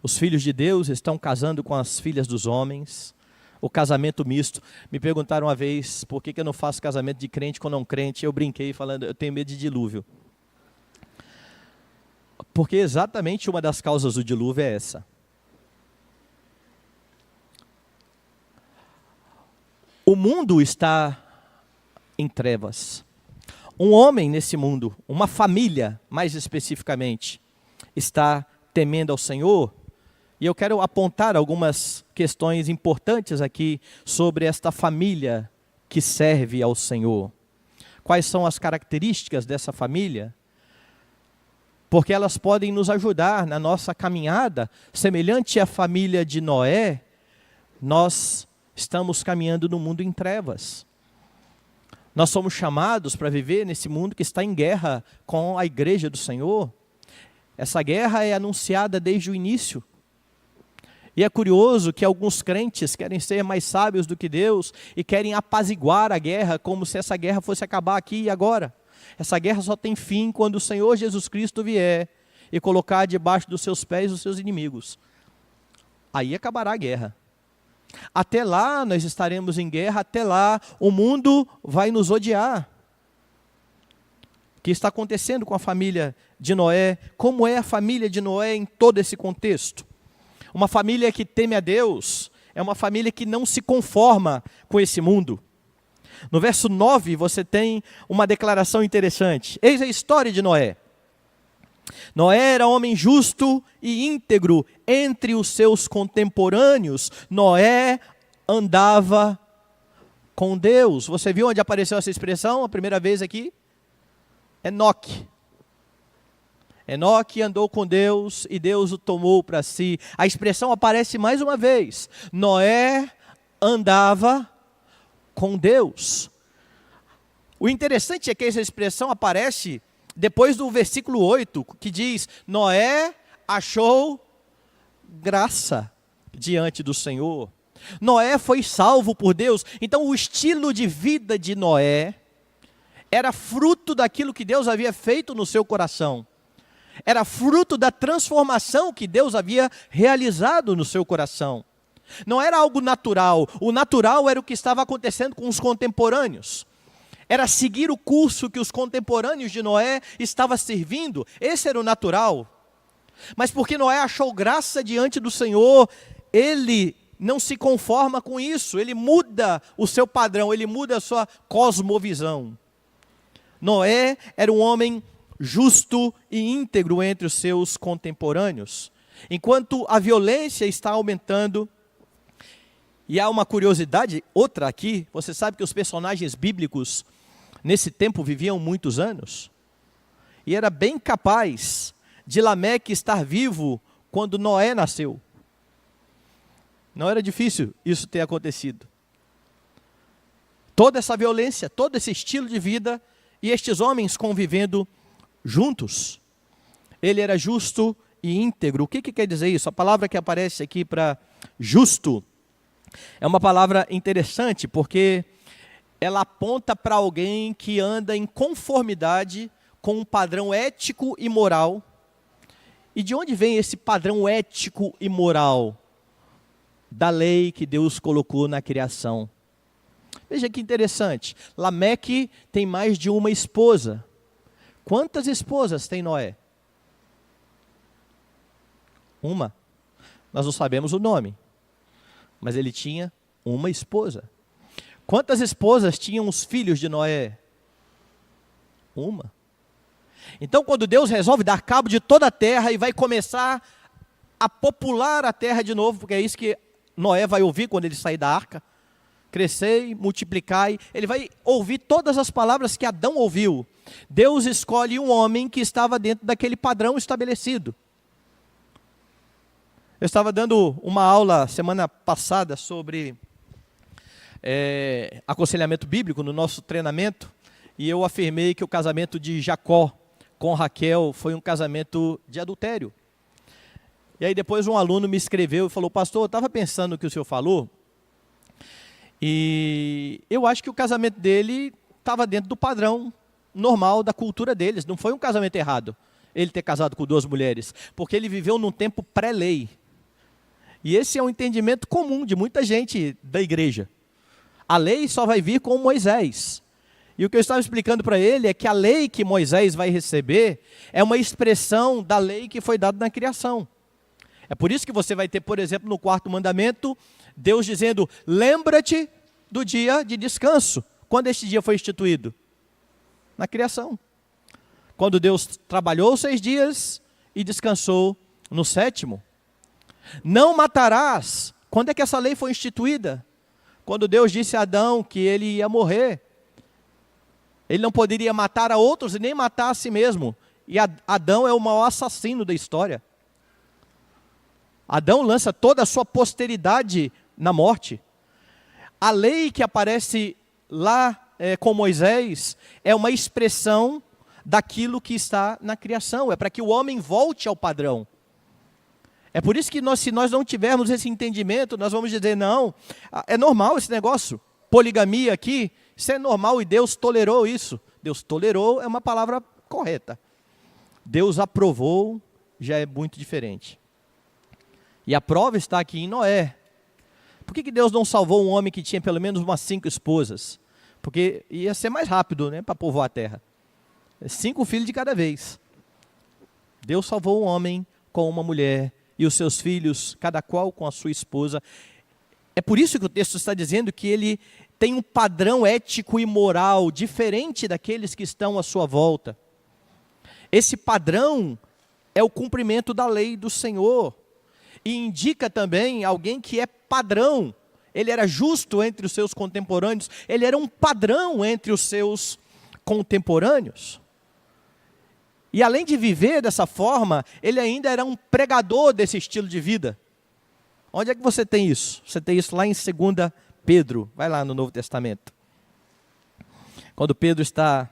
Speaker 1: os filhos de Deus estão casando com as filhas dos homens, o casamento misto. Me perguntaram uma vez por que eu não faço casamento de crente com não crente. Eu brinquei falando, eu tenho medo de dilúvio. Porque exatamente uma das causas do dilúvio é essa. O mundo está em trevas. Um homem nesse mundo, uma família mais especificamente, está temendo ao Senhor. E eu quero apontar algumas questões importantes aqui sobre esta família que serve ao Senhor. Quais são as características dessa família? Porque elas podem nos ajudar na nossa caminhada, semelhante à família de Noé. Nós estamos caminhando no mundo em trevas. Nós somos chamados para viver nesse mundo que está em guerra com a igreja do Senhor. Essa guerra é anunciada desde o início. E é curioso que alguns crentes querem ser mais sábios do que Deus e querem apaziguar a guerra como se essa guerra fosse acabar aqui e agora. Essa guerra só tem fim quando o Senhor Jesus Cristo vier e colocar debaixo dos seus pés os seus inimigos. Aí acabará a guerra. Até lá nós estaremos em guerra, até lá o mundo vai nos odiar. O que está acontecendo com a família de Noé? Como é a família de Noé em todo esse contexto? Uma família que teme a Deus é uma família que não se conforma com esse mundo. No verso 9 você tem uma declaração interessante. Eis a história de Noé. Noé era homem justo e íntegro entre os seus contemporâneos. Noé andava com Deus. Você viu onde apareceu essa expressão a primeira vez aqui? Enoque. Enoque andou com Deus e Deus o tomou para si. A expressão aparece mais uma vez. Noé andava com Deus. O interessante é que essa expressão aparece depois do versículo 8, que diz, Noé achou graça diante do Senhor. Noé foi salvo por Deus. Então o estilo de vida de Noé era fruto daquilo que Deus havia feito no seu coração. Era fruto da transformação que Deus havia realizado no seu coração. Não era algo natural. O natural era o que estava acontecendo com os contemporâneos. Era seguir o curso que os contemporâneos de Noé estavam servindo. Esse era o natural. Mas porque Noé achou graça diante do Senhor, ele não se conforma com isso. Ele muda o seu padrão, ele muda a sua cosmovisão. Noé era um homem justo e íntegro entre os seus contemporâneos. Enquanto a violência está aumentando, e há uma curiosidade, outra aqui, você sabe que os personagens bíblicos nesse tempo viviam muitos anos, e era bem capaz de Lameque estar vivo quando Noé nasceu. Não era difícil isso ter acontecido. Toda essa violência, todo esse estilo de vida, e estes homens convivendo juntos. Ele era justo e íntegro. O que quer dizer isso? A palavra que aparece aqui para justo é uma palavra interessante, porque ela aponta para alguém que anda em conformidade com um padrão ético e moral. E de onde vem esse padrão ético e moral? Da lei que Deus colocou na criação. Veja que interessante. Lameque tem mais de uma esposa. Quantas esposas tem Noé? Uma. Nós não sabemos o nome. Mas ele tinha uma esposa. Quantas esposas tinham os filhos de Noé? Uma. Então, quando Deus resolve dar cabo de toda a terra e vai começar a popular a terra de novo, porque é isso que Noé vai ouvir quando ele sair da arca, crescei, multiplicai, ele vai ouvir todas as palavras que Adão ouviu. Deus escolhe um homem que estava dentro daquele padrão estabelecido. Eu estava dando uma aula semana passada sobre aconselhamento bíblico no nosso treinamento, e eu afirmei que o casamento de Jacó com Raquel foi um casamento de adultério. E aí depois um aluno me escreveu e falou, pastor, eu estava pensando no que o senhor falou, e eu acho que o casamento dele estava dentro do padrão normal da cultura deles. Não foi um casamento errado, ele ter casado com duas mulheres, porque ele viveu num tempo pré-lei. E esse é um entendimento comum de muita gente da igreja. A lei só vai vir com Moisés. E o que eu estava explicando para ele é que a lei que Moisés vai receber é uma expressão da lei que foi dada na criação. É por isso que você vai ter, por exemplo, no 4º mandamento, Deus dizendo, lembra-te do dia de descanso. Quando este dia foi instituído? Na criação. Quando Deus trabalhou 6 dias e descansou no 7º. Não matarás. Quando é que essa lei foi instituída? Quando Deus disse a Adão que ele ia morrer. Ele não poderia matar a outros e nem matar a si mesmo. E Adão é o maior assassino da história. Adão lança toda a sua posteridade na morte. A lei que aparece lá com Moisés é uma expressão daquilo que está na criação. É para que o homem volte ao padrão. É por isso que se nós não tivermos esse entendimento, nós vamos dizer, não, é normal esse negócio. Poligamia aqui, isso é normal e Deus tolerou isso. Deus tolerou é uma palavra correta. Deus aprovou já é muito diferente. E a prova está aqui em Noé. Por que Deus não salvou um homem que tinha pelo menos umas 5 esposas? Porque ia ser mais rápido, né, para povoar a terra. 5 filhos de cada vez. Deus salvou um homem com uma mulher e os seus filhos, cada qual com a sua esposa. É por isso que o texto está dizendo que ele tem um padrão ético e moral diferente daqueles que estão à sua volta. Esse padrão é o cumprimento da lei do Senhor. E indica também alguém que é padrão. Ele era justo entre os seus contemporâneos. Ele era um padrão entre os seus contemporâneos. E além de viver dessa forma, ele ainda era um pregador desse estilo de vida. Onde é que você tem isso? Você tem isso lá em 2 Pedro. Vai lá no Novo Testamento. Quando Pedro está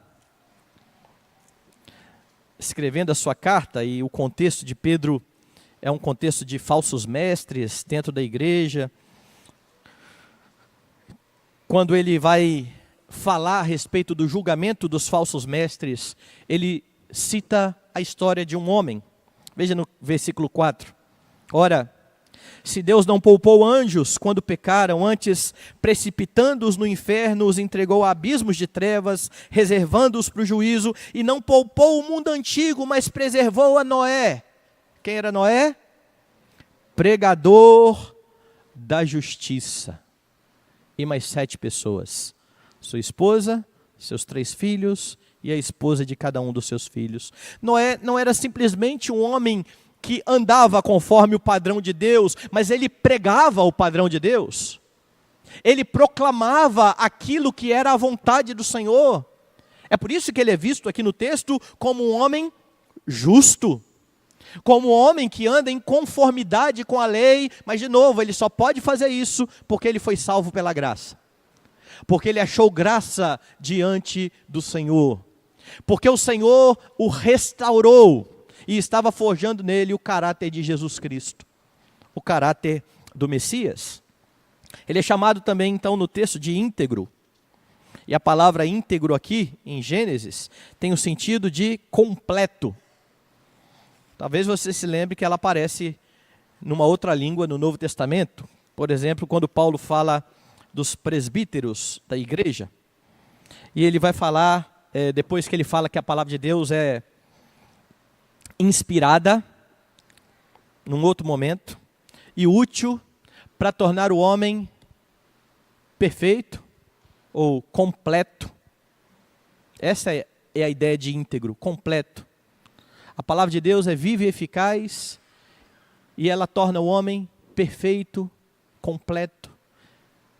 Speaker 1: escrevendo a sua carta, e o contexto de Pedro é um contexto de falsos mestres dentro da igreja. Quando ele vai falar a respeito do julgamento dos falsos mestres, ele cita a história de um homem. Veja no versículo 4. Ora, se Deus não poupou anjos quando pecaram, antes precipitando-os no inferno, os entregou a abismos de trevas, reservando-os para o juízo, e não poupou o mundo antigo, mas preservou a Noé. Quem era Noé? Pregador da justiça. E mais 7 pessoas. Sua esposa, seus 3 filhos e a esposa de cada um dos seus filhos. Noé não era simplesmente um homem que andava conforme o padrão de Deus, mas ele pregava o padrão de Deus. Ele proclamava aquilo que era a vontade do Senhor. É por isso que ele é visto aqui no texto como um homem justo. Como um homem que anda em conformidade com a lei, mas de novo, ele só pode fazer isso porque ele foi salvo pela graça. Porque ele achou graça diante do Senhor. Porque o Senhor o restaurou e estava forjando nele o caráter de Jesus Cristo. O caráter do Messias. Ele é chamado também, então, no texto de íntegro. E a palavra íntegro aqui, em Gênesis, tem o sentido de completo. Talvez você se lembre que ela aparece numa outra língua no Novo Testamento. Por exemplo, quando Paulo fala dos presbíteros da igreja. E ele vai falar, depois que ele fala que a palavra de Deus é inspirada, num outro momento, e útil para tornar o homem perfeito ou completo. Essa é a ideia de íntegro, completo. A palavra de Deus é viva e eficaz, e ela torna o homem perfeito, completo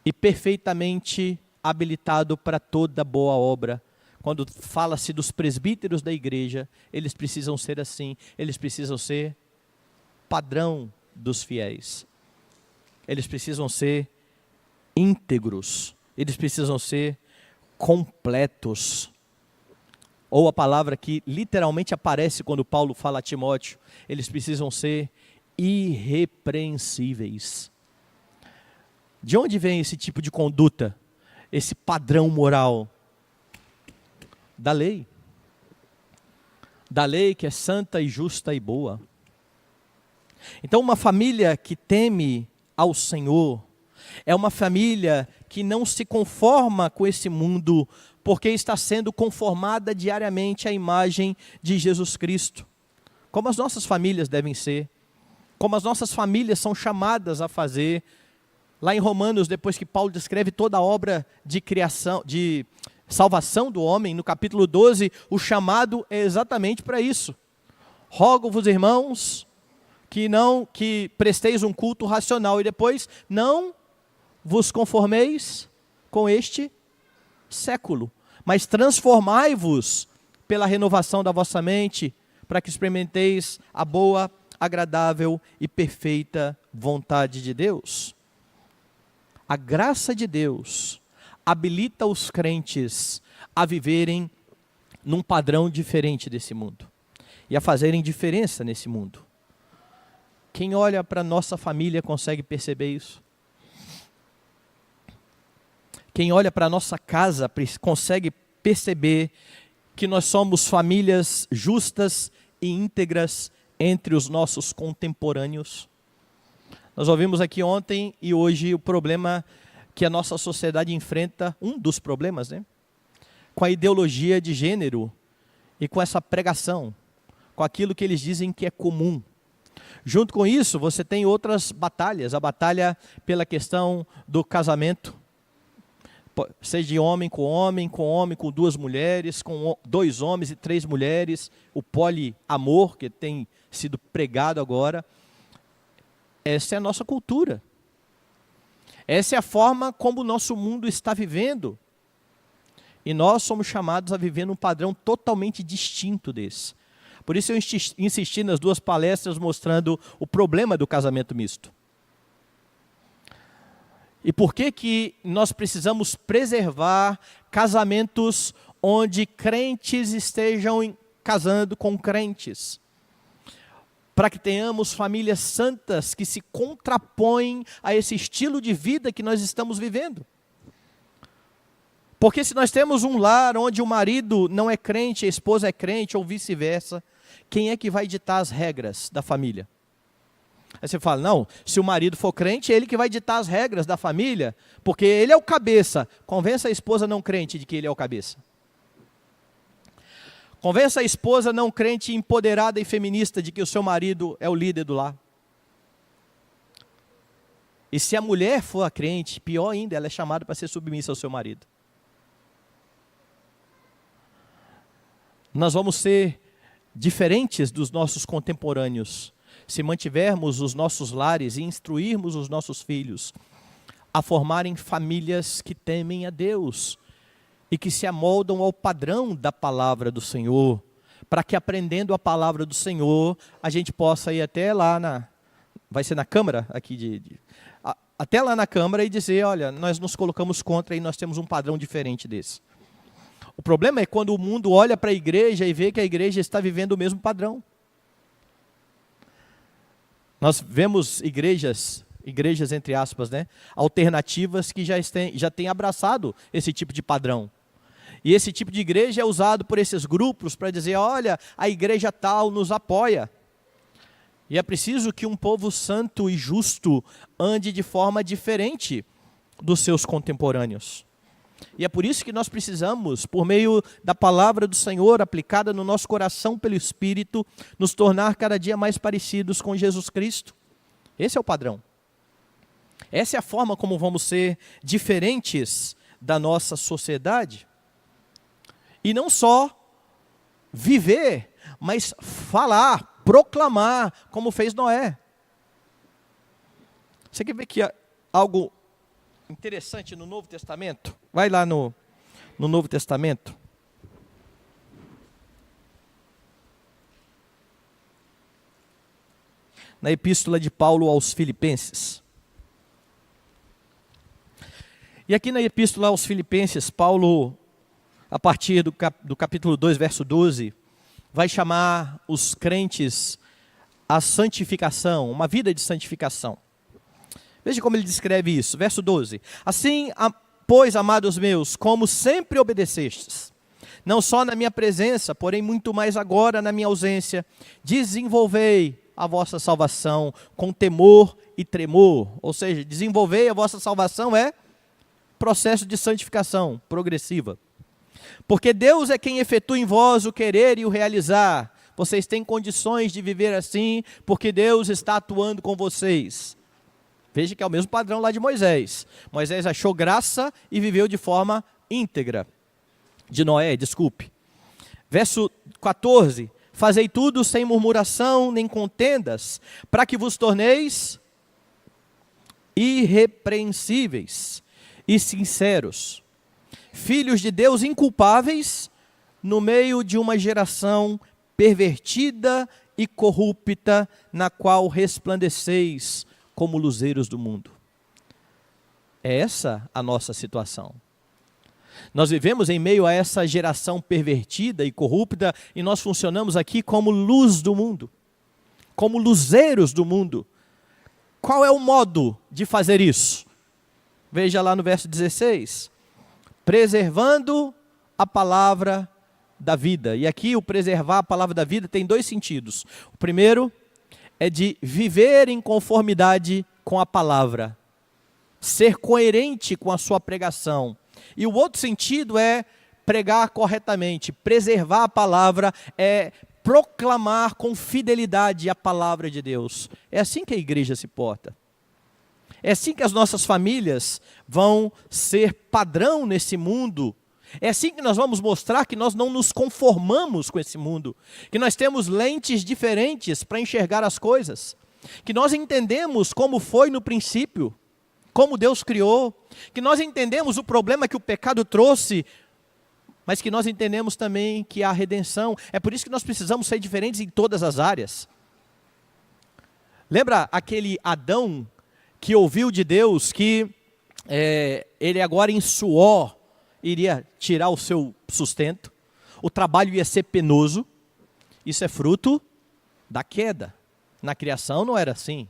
Speaker 1: e perfeitamente habilitado para toda boa obra. Quando fala-se dos presbíteros da igreja, eles precisam ser assim, eles precisam ser padrão dos fiéis. Eles precisam ser íntegros, eles precisam ser completos. Ou a palavra que literalmente aparece quando Paulo fala a Timóteo, eles precisam ser irrepreensíveis. De onde vem esse tipo de conduta? Esse padrão moral? Da lei. Da lei que é santa e justa e boa. Então, uma família que teme ao Senhor é uma família que não se conforma com esse mundo, porque está sendo conformada diariamente à imagem de Jesus Cristo. Como as nossas famílias devem ser, como as nossas famílias são chamadas a fazer. Lá em Romanos, depois que Paulo descreve toda a obra de criação, de salvação do homem, no capítulo 12, o chamado é exatamente para isso. Rogo-vos, irmãos, que presteis um culto racional, e depois não vos conformeis com este século, mas transformai-vos pela renovação da vossa mente, para que experimenteis a boa, agradável e perfeita vontade de Deus. A graça de Deus habilita os crentes a viverem num padrão diferente desse mundo e a fazerem diferença nesse mundo. Quem olha para a nossa família consegue perceber isso? Quem olha para a nossa casa consegue perceber que nós somos famílias justas e íntegras entre os nossos contemporâneos? Nós ouvimos aqui ontem e hoje o problema que a nossa sociedade enfrenta, um dos problemas, né? Com a ideologia de gênero e com essa pregação, com aquilo que eles dizem que é comum. Junto com isso, você tem outras batalhas, a batalha pela questão do casamento, seja de homem, com duas mulheres, com 2 homens e 3 mulheres, o poliamor que tem sido pregado agora. Essa é a nossa cultura. Essa é a forma como o nosso mundo está vivendo. E nós somos chamados a viver num padrão totalmente distinto desse. Por isso eu insisti nas 2 palestras mostrando o problema do casamento misto. E por que nós precisamos preservar casamentos onde crentes estejam casando com crentes? Para que tenhamos famílias santas que se contrapõem a esse estilo de vida que nós estamos vivendo. Porque se nós temos um lar onde o marido não é crente, a esposa é crente, ou vice-versa, quem é que vai ditar as regras da família? Aí você fala, não, se o marido for crente, é ele que vai ditar as regras da família, porque ele é o cabeça. Convença a esposa não crente de que ele é o cabeça. Convença a esposa não crente, empoderada e feminista de que o seu marido é o líder do lar. E se a mulher for a crente, pior ainda, ela é chamada para ser submissa ao seu marido. Nós vamos ser diferentes dos nossos contemporâneos se mantivermos os nossos lares e instruirmos os nossos filhos a formarem famílias que temem a Deus e que se amoldam ao padrão da palavra do Senhor, para que aprendendo a palavra do Senhor, a gente possa ir até lá vai ser na Câmara aqui até lá na Câmara e dizer, olha, nós nos colocamos contra e nós temos um padrão diferente desse. O problema é quando o mundo olha para a igreja e vê que a igreja está vivendo o mesmo padrão. Nós vemos igrejas entre aspas, né, alternativas que já têm abraçado esse tipo de padrão. E esse tipo de igreja é usado por esses grupos para dizer, olha, a igreja tal nos apoia. E é preciso que um povo santo e justo ande de forma diferente dos seus contemporâneos. E é por isso que nós precisamos, por meio da palavra do Senhor aplicada no nosso coração pelo Espírito, nos tornar cada dia mais parecidos com Jesus Cristo. Esse é o padrão. Essa é a forma como vamos ser diferentes da nossa sociedade. E não só viver, mas falar, proclamar, como fez Noé. Você quer ver que algo interessante no Novo Testamento? Vai lá no Novo Testamento. Na epístola de Paulo aos Filipenses. E aqui na epístola aos Filipenses, Paulo, a partir do capítulo 2, verso 12, vai chamar os crentes à santificação, uma vida de santificação. Veja como ele descreve isso, verso 12. Assim, pois, amados meus, como sempre obedecestes, não só na minha presença, porém muito mais agora na minha ausência, desenvolvei a vossa salvação com temor e tremor. Ou seja, desenvolver a vossa salvação é processo de santificação progressiva. Porque Deus é quem efetua em vós o querer e o realizar. Vocês têm condições de viver assim, porque Deus está atuando com vocês. Veja que é o mesmo padrão lá de Moisés. Moisés achou graça e viveu de forma íntegra. De Noé, desculpe. Verso 14. Fazei tudo sem murmuração nem contendas, para que vos torneis irrepreensíveis e sinceros, filhos de Deus inculpáveis, no meio de uma geração pervertida e corrupta, na qual resplandeceis como luzeiros do mundo. É essa a nossa situação. Nós vivemos em meio a essa geração pervertida e corrupta, e nós funcionamos aqui como luz do mundo, como luzeiros do mundo. Qual é o modo de fazer isso? Veja lá no verso 16. Preservando a palavra da vida. E aqui o preservar a palavra da vida tem dois sentidos. O primeiro é de viver em conformidade com a palavra, ser coerente com a sua pregação. E o outro sentido é pregar corretamente, preservar a palavra, é proclamar com fidelidade a palavra de Deus. É assim que a igreja se porta. É assim que as nossas famílias vão ser padrão nesse mundo. É assim que nós vamos mostrar que nós não nos conformamos com esse mundo, que nós temos lentes diferentes para enxergar as coisas, que nós entendemos como foi no princípio, como Deus criou, que nós entendemos o problema que o pecado trouxe, mas que nós entendemos também que há redenção. É por isso que nós precisamos ser diferentes em todas as áreas. Lembra aquele Adão que ouviu de Deus que ele agora em suor iria tirar o seu sustento, o trabalho ia ser penoso? Isso é fruto da queda. Na criação não era assim.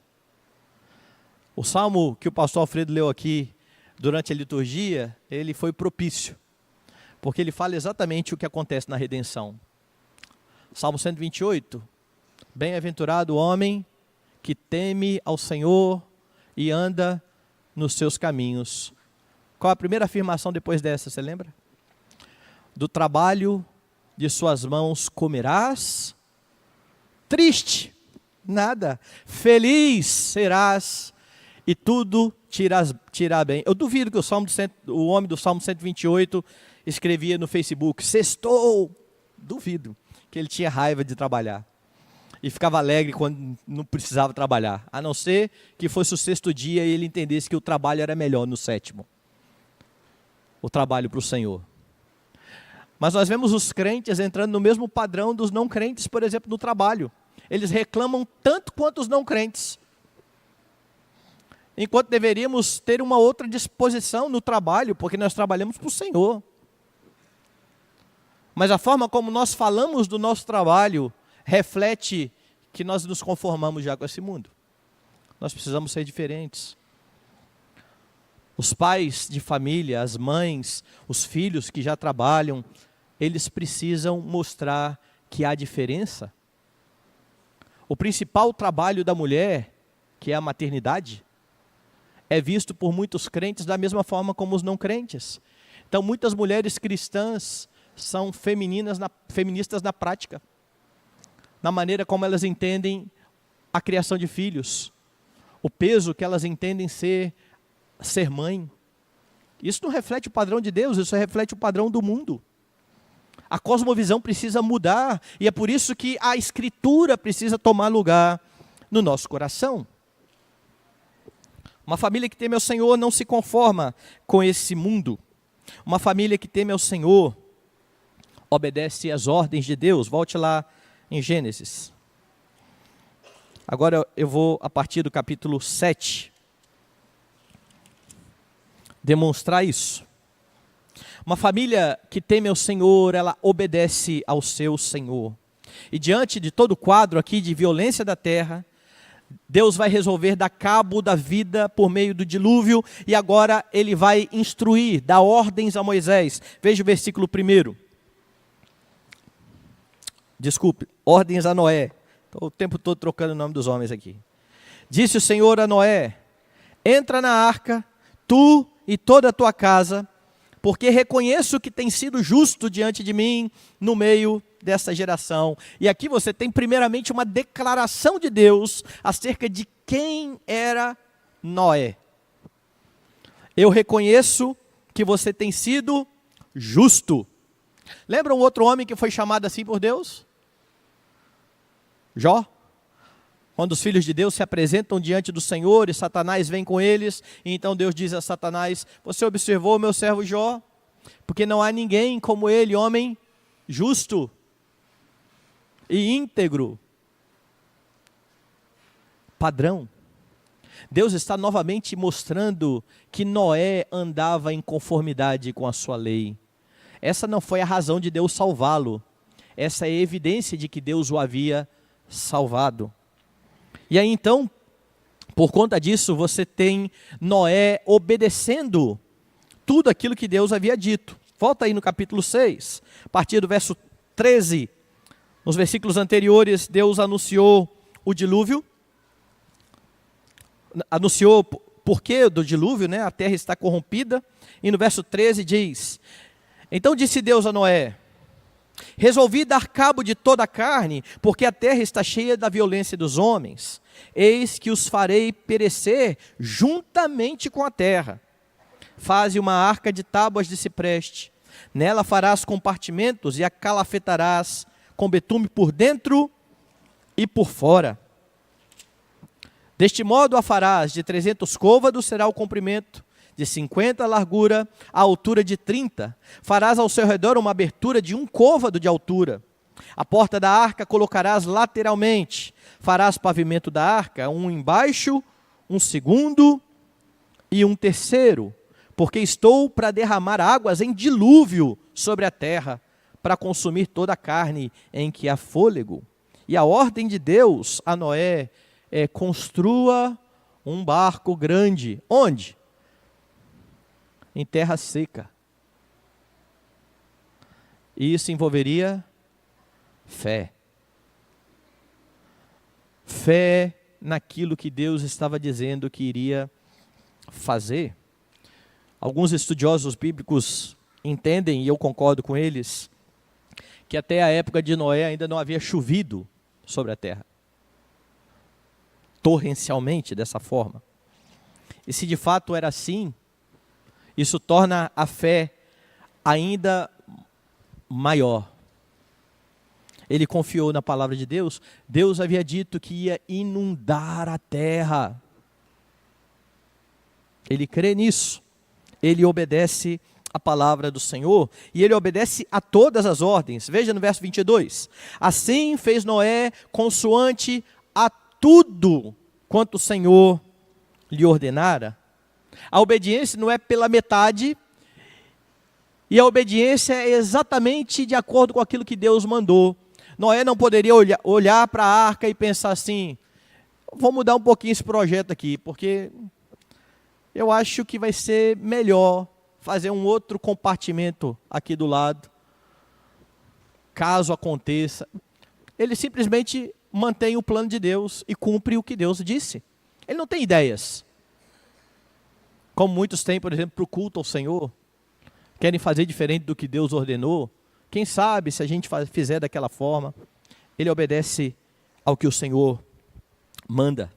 Speaker 1: O salmo que o pastor Alfredo leu aqui durante a liturgia, ele foi propício, porque ele fala exatamente o que acontece na redenção. Salmo 128, bem-aventurado o homem que teme ao Senhor e anda nos seus caminhos. Qual a primeira afirmação depois dessa, você lembra? Do trabalho de suas mãos comerás, triste, nada, feliz serás, e tudo te irá bem. Eu duvido que o homem do Salmo 128 escrevia no Facebook, sextou. Duvido que ele tinha raiva de trabalhar. E ficava alegre quando não precisava trabalhar. A não ser que fosse o sexto dia e ele entendesse que o trabalho era melhor no sétimo. O trabalho para o Senhor. Mas nós vemos os crentes entrando no mesmo padrão dos não crentes, por exemplo, no trabalho. Eles reclamam tanto quanto os não crentes. Enquanto deveríamos ter uma outra disposição no trabalho, porque nós trabalhamos para o Senhor. Mas a forma como nós falamos do nosso trabalho reflete que nós nos conformamos já com esse mundo. Nós precisamos ser diferentes. Os pais de família, as mães, os filhos que já trabalham, eles precisam mostrar que há diferença. O principal trabalho da mulher, que é a maternidade, é visto por muitos crentes da mesma forma como os não crentes. Então, muitas mulheres cristãs são feministas na prática, na maneira como elas entendem a criação de filhos, o peso que elas entendem ser mãe. Isso não reflete o padrão de Deus, isso reflete o padrão do mundo. A cosmovisão precisa mudar, e é por isso que a Escritura precisa tomar lugar no nosso coração. Uma família que teme ao Senhor não se conforma com esse mundo. Uma família que teme ao Senhor obedece às ordens de Deus. Volte lá em Gênesis. Agora eu vou, a partir do capítulo 7, demonstrar isso. Uma família que teme ao Senhor, ela obedece ao seu Senhor. E diante de todo o quadro aqui de violência da terra, Deus vai resolver dar cabo da vida por meio do dilúvio, e agora ele vai instruir, dar ordens a Moisés. Veja o versículo 1. Desculpe, ordens a Noé. Estou o tempo todo trocando o nome dos homens aqui. Disse o Senhor a Noé: entra na arca, tu e toda a tua casa, porque reconheço que tem sido justo diante de mim no meio dessa geração. E aqui você tem primeiramente uma declaração de Deus acerca de quem era Noé. Eu reconheço que você tem sido justo. Lembra um outro homem que foi chamado assim por Deus? Jó. Quando os filhos de Deus se apresentam diante do Senhor e Satanás vem com eles, e então Deus diz a Satanás: você observou o meu servo Jó? Porque não há ninguém como ele, homem justo e íntegro. Padrão. Deus está novamente mostrando que Noé andava em conformidade com a sua lei. Essa não foi a razão de Deus salvá-lo. Essa é a evidência de que Deus o havia salvado. E aí então, por conta disso, você tem Noé obedecendo tudo aquilo que Deus havia dito. Volta aí no capítulo 6, a partir do verso 13. Nos versículos anteriores, Deus anunciou o dilúvio. Anunciou por que do dilúvio, né? A terra está corrompida. E no verso 13 diz: então disse Deus a Noé: resolvi dar cabo de toda a carne, porque a terra está cheia da violência dos homens. Eis que os farei perecer juntamente com a terra. Faze uma arca de tábuas de cipreste. Nela farás compartimentos e a calafetarás com betume por dentro e por fora. Deste modo a farás de 300 côvados, será o comprimento, de 50 a largura, a altura de 30. Farás ao seu redor uma abertura de 1 côvado de altura. A porta da arca colocarás lateralmente. Farás pavimento da arca, um embaixo, um segundo e um terceiro. Porque estou para derramar águas em dilúvio sobre a terra, para consumir toda a carne em que há fôlego. E a ordem de Deus a Noé é: construa um barco grande. Onde? Em terra seca. E isso envolveria fé. Fé naquilo que Deus estava dizendo que iria fazer. Alguns estudiosos bíblicos entendem, e eu concordo com eles, que até a época de Noé ainda não havia chovido sobre a terra. Torrencialmente, dessa forma. E se de fato era assim, isso torna a fé ainda maior. Ele confiou na palavra de Deus. Deus havia dito que ia inundar a terra. Ele crê nisso. Ele obedece a palavra do Senhor e ele obedece a todas as ordens. Veja no verso 22. Assim fez Noé consoante a tudo quanto o Senhor lhe ordenara. A obediência não é pela metade, e a obediência é exatamente de acordo com aquilo que Deus mandou. Noé não poderia olhar para a arca e pensar assim: vou mudar um pouquinho esse projeto aqui, porque eu acho que vai ser melhor fazer um outro compartimento aqui do lado, caso aconteça. Ele simplesmente mantém o plano de Deus e cumpre o que Deus disse. Ele não tem ideias, como muitos têm, por exemplo, para o culto ao Senhor. Querem fazer diferente do que Deus ordenou. Quem sabe se a gente fizer daquela forma. Ele obedece ao que o Senhor manda.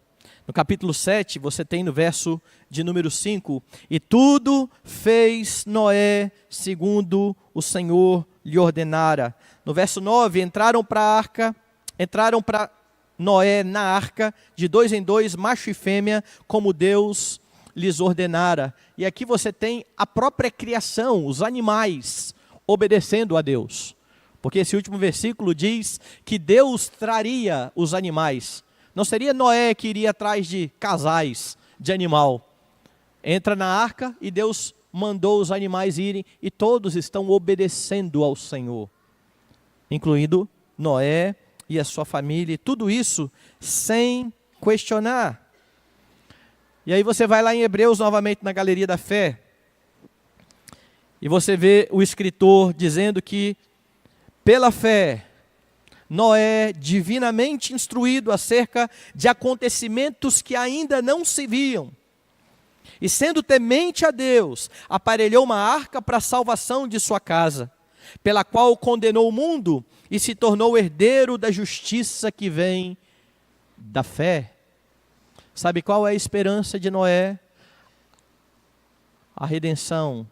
Speaker 1: No capítulo 7, você tem no verso de número 5, e tudo fez Noé segundo o Senhor lhe ordenara. No verso 9, entraram para Noé na arca, de 2 em 2, macho e fêmea, como Deus lhes ordenara. E aqui você tem a própria criação, os animais, obedecendo a Deus. Porque esse último versículo diz que Deus traria os animais. Não seria Noé que iria atrás de casais de animal. Entra na arca e Deus mandou os animais irem e todos estão obedecendo ao Senhor. Incluindo Noé e a sua família. E tudo isso sem questionar. E aí você vai lá em Hebreus novamente na Galeria da Fé. E você vê o escritor dizendo que pela fé Noé, divinamente instruído acerca de acontecimentos que ainda não se viam, e sendo temente a Deus, aparelhou uma arca para a salvação de sua casa, pela qual condenou o mundo e se tornou herdeiro da justiça que vem da fé. Sabe qual é a esperança de Noé? A redenção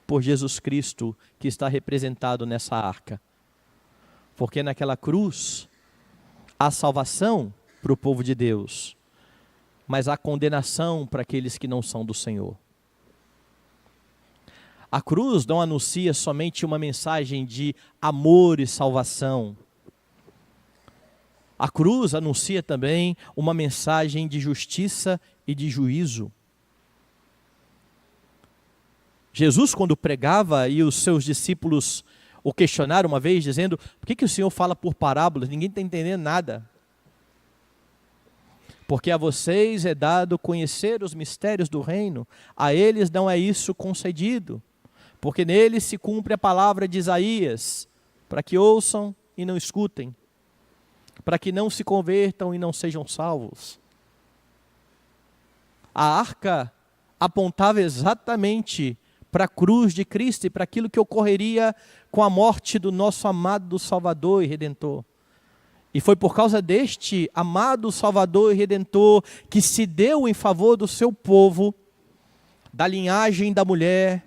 Speaker 1: por Jesus Cristo, que está representado nessa arca. Porque naquela cruz há salvação para o povo de Deus, mas há condenação para aqueles que não são do Senhor. A cruz não anuncia somente uma mensagem de amor e salvação. A cruz anuncia também uma mensagem de justiça e de juízo. Jesus, quando pregava, e os seus discípulos o questionaram uma vez, dizendo: por que o Senhor fala por parábolas? Ninguém está entendendo nada. Porque a vocês é dado conhecer os mistérios do reino, a eles não é isso concedido. Porque neles se cumpre a palavra de Isaías, para que ouçam e não escutem, para que não se convertam e não sejam salvos. A arca apontava exatamente para a cruz de Cristo e para aquilo que ocorreria com a morte do nosso amado Salvador e Redentor. E foi por causa deste amado Salvador e Redentor que se deu em favor do seu povo, da linhagem da mulher,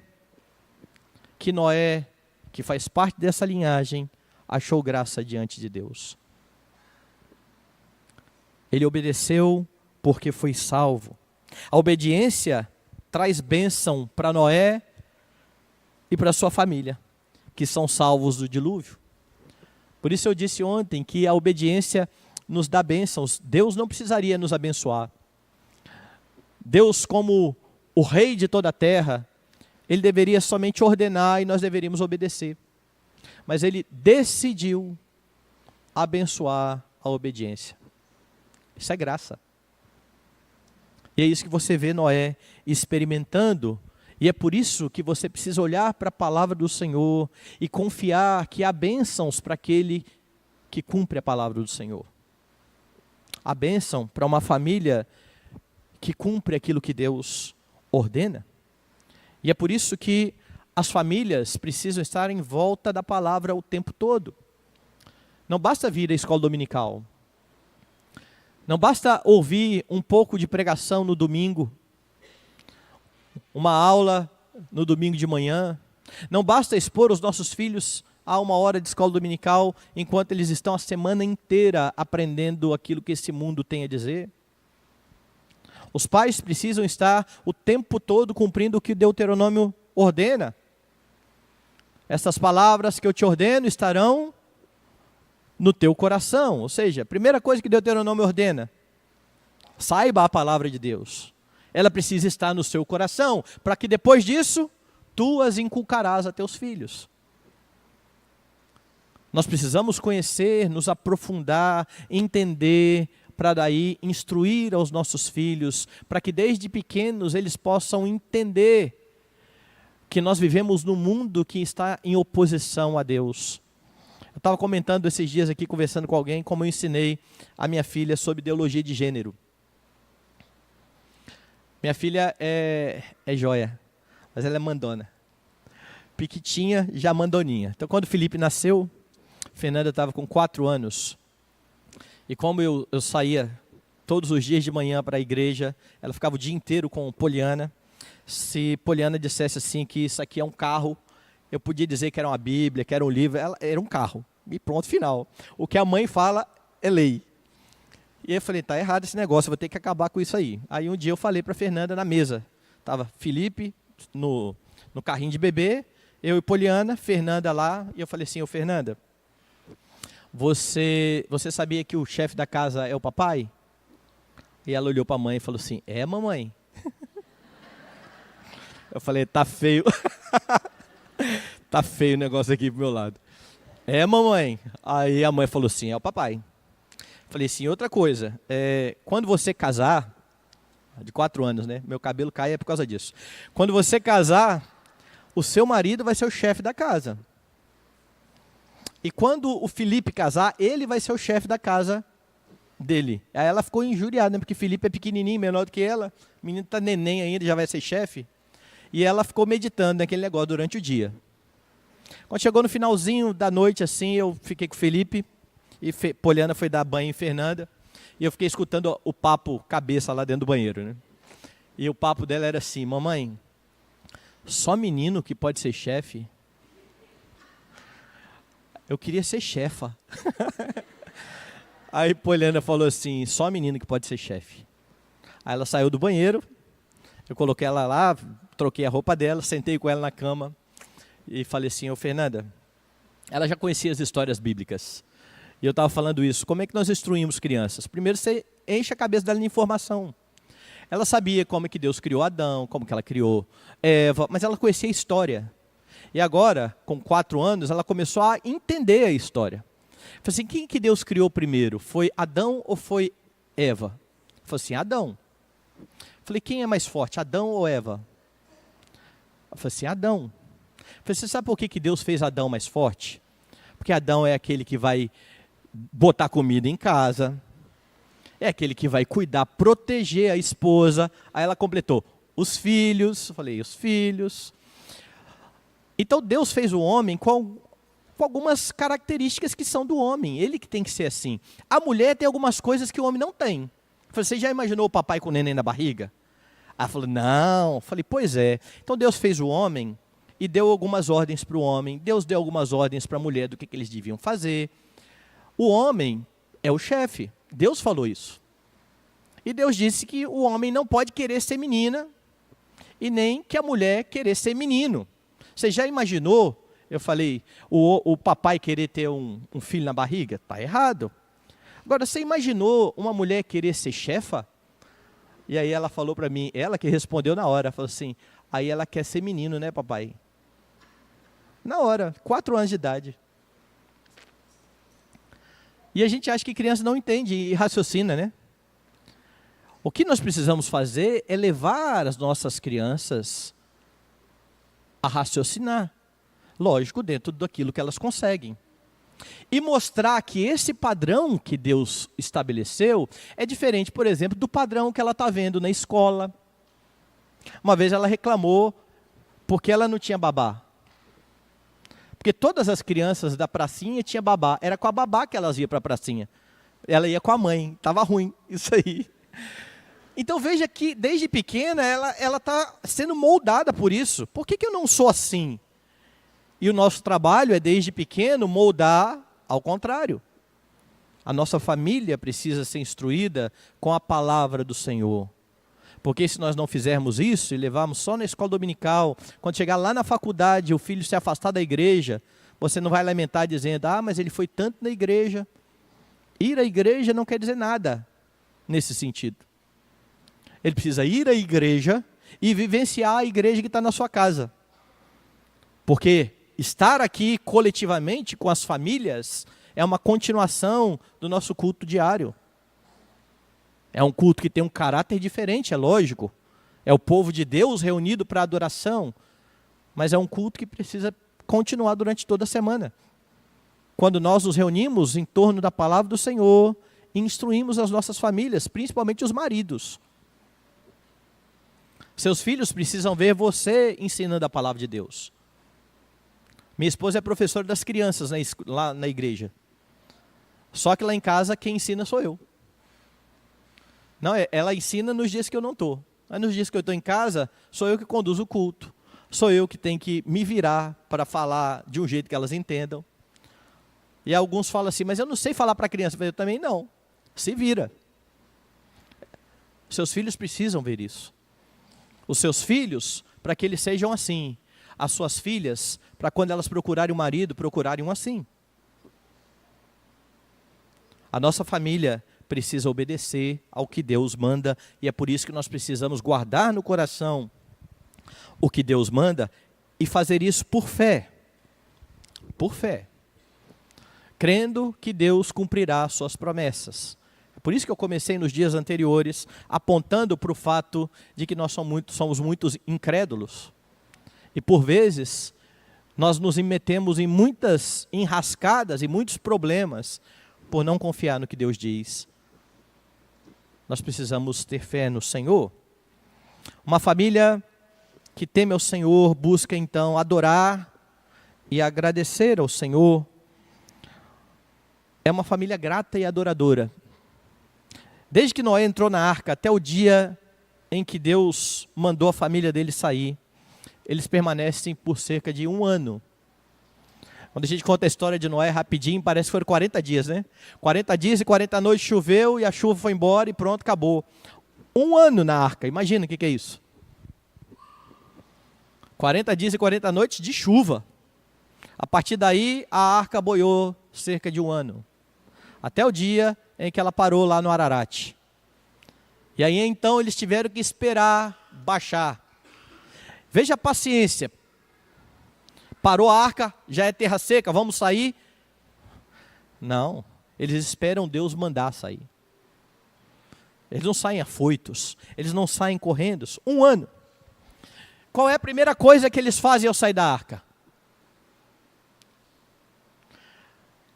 Speaker 1: que Noé, que faz parte dessa linhagem, achou graça diante de Deus. Ele obedeceu porque foi salvo. A obediência traz bênção para Noé e para sua família, que são salvos do dilúvio. Por isso eu disse ontem que a obediência nos dá bênçãos. Deus não precisaria nos abençoar. Deus, como o rei de toda a terra, ele deveria somente ordenar e nós deveríamos obedecer. Mas ele decidiu abençoar a obediência. Isso é graça. E é isso que você vê Noé experimentando. E é por isso que você precisa olhar para a palavra do Senhor e confiar que há bênçãos para aquele que cumpre a palavra do Senhor. Há bênção para uma família que cumpre aquilo que Deus ordena. E é por isso que as famílias precisam estar em volta da palavra o tempo todo. Não basta vir à escola dominical. Não basta ouvir um pouco de pregação no domingo, uma aula no domingo de manhã. Não basta expor os nossos filhos a uma hora de escola dominical, enquanto eles estão a semana inteira aprendendo aquilo que esse mundo tem a dizer. Os pais precisam estar o tempo todo cumprindo o que Deuteronômio ordena. Essas palavras que eu te ordeno estarão no teu coração. Ou seja, a primeira coisa que Deuteronômio ordena: saiba a palavra de Deus. Ela precisa estar no seu coração, para que depois disso, tu as inculcarás a teus filhos. Nós precisamos conhecer, nos aprofundar, entender, para daí instruir aos nossos filhos, para que desde pequenos eles possam entender que nós vivemos num mundo que está em oposição a Deus. Eu estava comentando esses dias aqui, conversando com alguém, como eu ensinei a minha filha sobre ideologia de gênero. Minha filha é joia, mas ela é mandona. Piquitinha, já mandoninha. Então, quando o Felipe nasceu, Fernanda estava com 4 anos. E como eu saía todos os dias de manhã para a igreja, ela ficava o dia inteiro com Poliana. Se Poliana dissesse assim que isso aqui é um carro, eu podia dizer que era uma Bíblia, que era um livro, era um carro. E pronto, final. O que a mãe fala é lei. E aí eu falei, tá errado esse negócio, eu vou ter que acabar com isso aí. Aí um dia eu falei para Fernanda na mesa. Estava Felipe no carrinho de bebê, eu e Poliana, Fernanda lá. E eu falei assim, ô Fernanda, você sabia que o chefe da casa é o papai? E ela olhou para a mãe e falou assim, é mamãe? Eu falei, tá feio. Tá feio o negócio aqui pro meu lado. É, mamãe? Aí a mãe falou assim, é o papai. Falei assim, outra coisa, quando você casar, de 4 anos, né? Meu cabelo cai é por causa disso. Quando você casar, o seu marido vai ser o chefe da casa. E quando o Felipe casar, ele vai ser o chefe da casa dele. Aí ela ficou injuriada, né? Porque Felipe é pequenininho, menor do que ela. O menino está neném ainda, já vai ser chefe. E ela ficou meditando naquele negócio durante o dia. Quando chegou no finalzinho da noite, assim, eu fiquei com o Felipe. E Poliana foi dar banho em Fernanda. E eu fiquei escutando o papo cabeça lá dentro do banheiro, né? E o papo dela era assim: mamãe, só menino que pode ser chefe? Eu queria ser chefa. Aí Poliana falou assim: só menino que pode ser chefe. Aí ela saiu do banheiro, eu coloquei ela lá, troquei a roupa dela, sentei com ela na cama e falei assim: ô Fernanda, ela já conhecia as histórias bíblicas. E eu estava falando isso, como é que nós instruímos crianças? Primeiro você enche a cabeça dela de informação. Ela sabia como é que Deus criou Adão, como que ela criou Eva, mas ela conhecia a história. E agora, com 4 anos, ela começou a entender a história. Falei assim: quem que Deus criou primeiro? Foi Adão ou foi Eva? Falei assim: Adão. Falei: quem é mais forte, Adão ou Eva? Falei assim: Adão. Falei: você sabe por que Deus fez Adão mais forte? Porque Adão é aquele que vai botar comida em casa, é aquele que vai cuidar, proteger a esposa. Aí ela completou: os filhos. Eu falei: os filhos. Então Deus fez o homem com algumas características que são do homem. Ele que tem que ser assim. A mulher tem algumas coisas que o homem não tem. Eu falei: você já imaginou o papai com o neném na barriga? Ela falou: não. Eu falei: pois é. Então Deus fez o homem e deu algumas ordens para o homem. Deus deu algumas ordens para a mulher do que eles deviam fazer. O homem é o chefe. Deus falou isso. E Deus disse que o homem não pode querer ser menina e nem que a mulher querer ser menino. Você já imaginou? Eu falei, o papai querer ter um filho na barriga? Está errado. Agora, você imaginou uma mulher querer ser chefa? E aí ela falou para mim, ela que respondeu na hora, falou assim: aí ela quer ser menino, né, papai? Na hora, 4 anos de idade. E a gente acha que criança não entende e raciocina, né? O que nós precisamos fazer é levar as nossas crianças a raciocinar. Lógico, dentro daquilo que elas conseguem. E mostrar que esse padrão que Deus estabeleceu é diferente, por exemplo, do padrão que ela está vendo na escola. Uma vez ela reclamou porque ela não tinha babá. Porque todas as crianças da pracinha tinham babá. Era com a babá que elas iam para a pracinha. Ela ia com a mãe. Estava ruim isso aí. Então veja que desde pequena ela está sendo moldada por isso. Por que eu não sou assim? E o nosso trabalho é desde pequeno moldar ao contrário. A nossa família precisa ser instruída com a palavra do Senhor. Porque se nós não fizermos isso e levarmos só na escola dominical, quando chegar lá na faculdade o filho se afastar da igreja, você não vai lamentar dizendo: ah, mas ele foi tanto na igreja. Ir à igreja não quer dizer nada nesse sentido. Ele precisa ir à igreja e vivenciar a igreja que está na sua casa. Porque estar aqui coletivamente com as famílias é uma continuação do nosso culto diário. É um culto que tem um caráter diferente, é lógico. É o povo de Deus reunido para adoração. Mas é um culto que precisa continuar durante toda a semana. Quando nós nos reunimos em torno da palavra do Senhor, e instruímos as nossas famílias, principalmente os maridos. Seus filhos precisam ver você ensinando a palavra de Deus. Minha esposa é professora das crianças lá na igreja. Só que lá em casa quem ensina sou eu. Não, ela ensina nos dias que eu não estou. Mas nos dias que eu estou em casa, sou eu que conduzo o culto. Sou eu que tenho que me virar para falar de um jeito que elas entendam. E alguns falam assim: mas eu não sei falar para a criança. Eu também não. Se vira. Seus filhos precisam ver isso. Os seus filhos, para que eles sejam assim. As suas filhas, para quando elas procurarem um marido, procurarem um assim. A nossa família precisa obedecer ao que Deus manda, e é por isso que nós precisamos guardar no coração o que Deus manda e fazer isso por fé. Por fé. Crendo que Deus cumprirá suas promessas. É por isso que eu comecei nos dias anteriores apontando para o fato de que nós somos muito incrédulos. E por vezes Nós nos metemos em muitas enrascadas e muitos problemas por não confiar no que Deus diz. Nós precisamos ter fé no Senhor. Uma família que teme ao Senhor busca então adorar e agradecer ao Senhor. É uma família grata e adoradora. Desde que Noé entrou na arca até o dia em que Deus mandou a família dele sair, eles permanecem por cerca de 1 ano. Quando a gente conta a história de Noé rapidinho, parece que foram 40 dias, né? 40 dias e 40 noites choveu e a chuva foi embora e pronto, acabou. 1 ano na arca, imagina o que é isso. 40 dias e 40 noites de chuva. A partir daí, a arca boiou cerca de 1 ano. Até o dia em que ela parou lá no Ararat. E aí então eles tiveram que esperar baixar. Veja a paciência. Parou a arca, já é terra seca, vamos sair? Não, eles esperam Deus mandar sair. Eles não saem afoitos, eles não saem correndo. 1 ano. Qual é a primeira coisa que eles fazem ao sair da arca?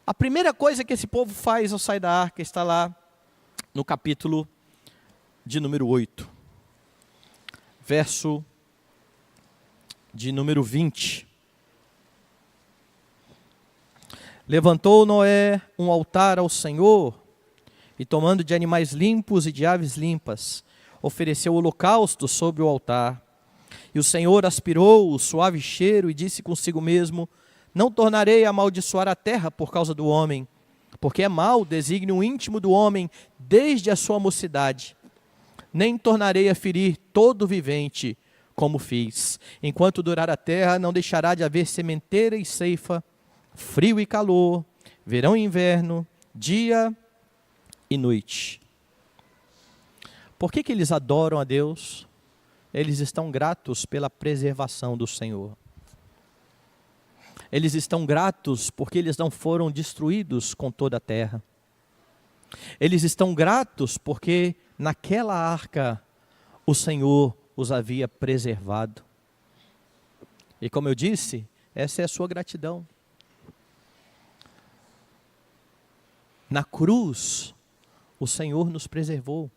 Speaker 1: A primeira coisa que esse povo faz ao sair da arca está lá no capítulo de número 8, verso de número 20. Levantou Noé um altar ao Senhor, e tomando de animais limpos e de aves limpas, ofereceu holocausto sobre o altar. E o Senhor aspirou o suave cheiro e disse consigo mesmo: não tornarei a amaldiçoar a terra por causa do homem, porque é mau o desígnio íntimo do homem desde a sua mocidade. Nem tornarei a ferir todo vivente, como fiz. Enquanto durar a terra, não deixará de haver sementeira e ceifa, frio e calor, verão e inverno, dia e noite. Por que eles adoram a Deus? Eles estão gratos pela preservação do Senhor. Eles estão gratos porque eles não foram destruídos com toda a terra. Eles estão gratos porque naquela arca o Senhor os havia preservado. E como eu disse, essa é a sua gratidão. Na cruz, o Senhor nos preservou.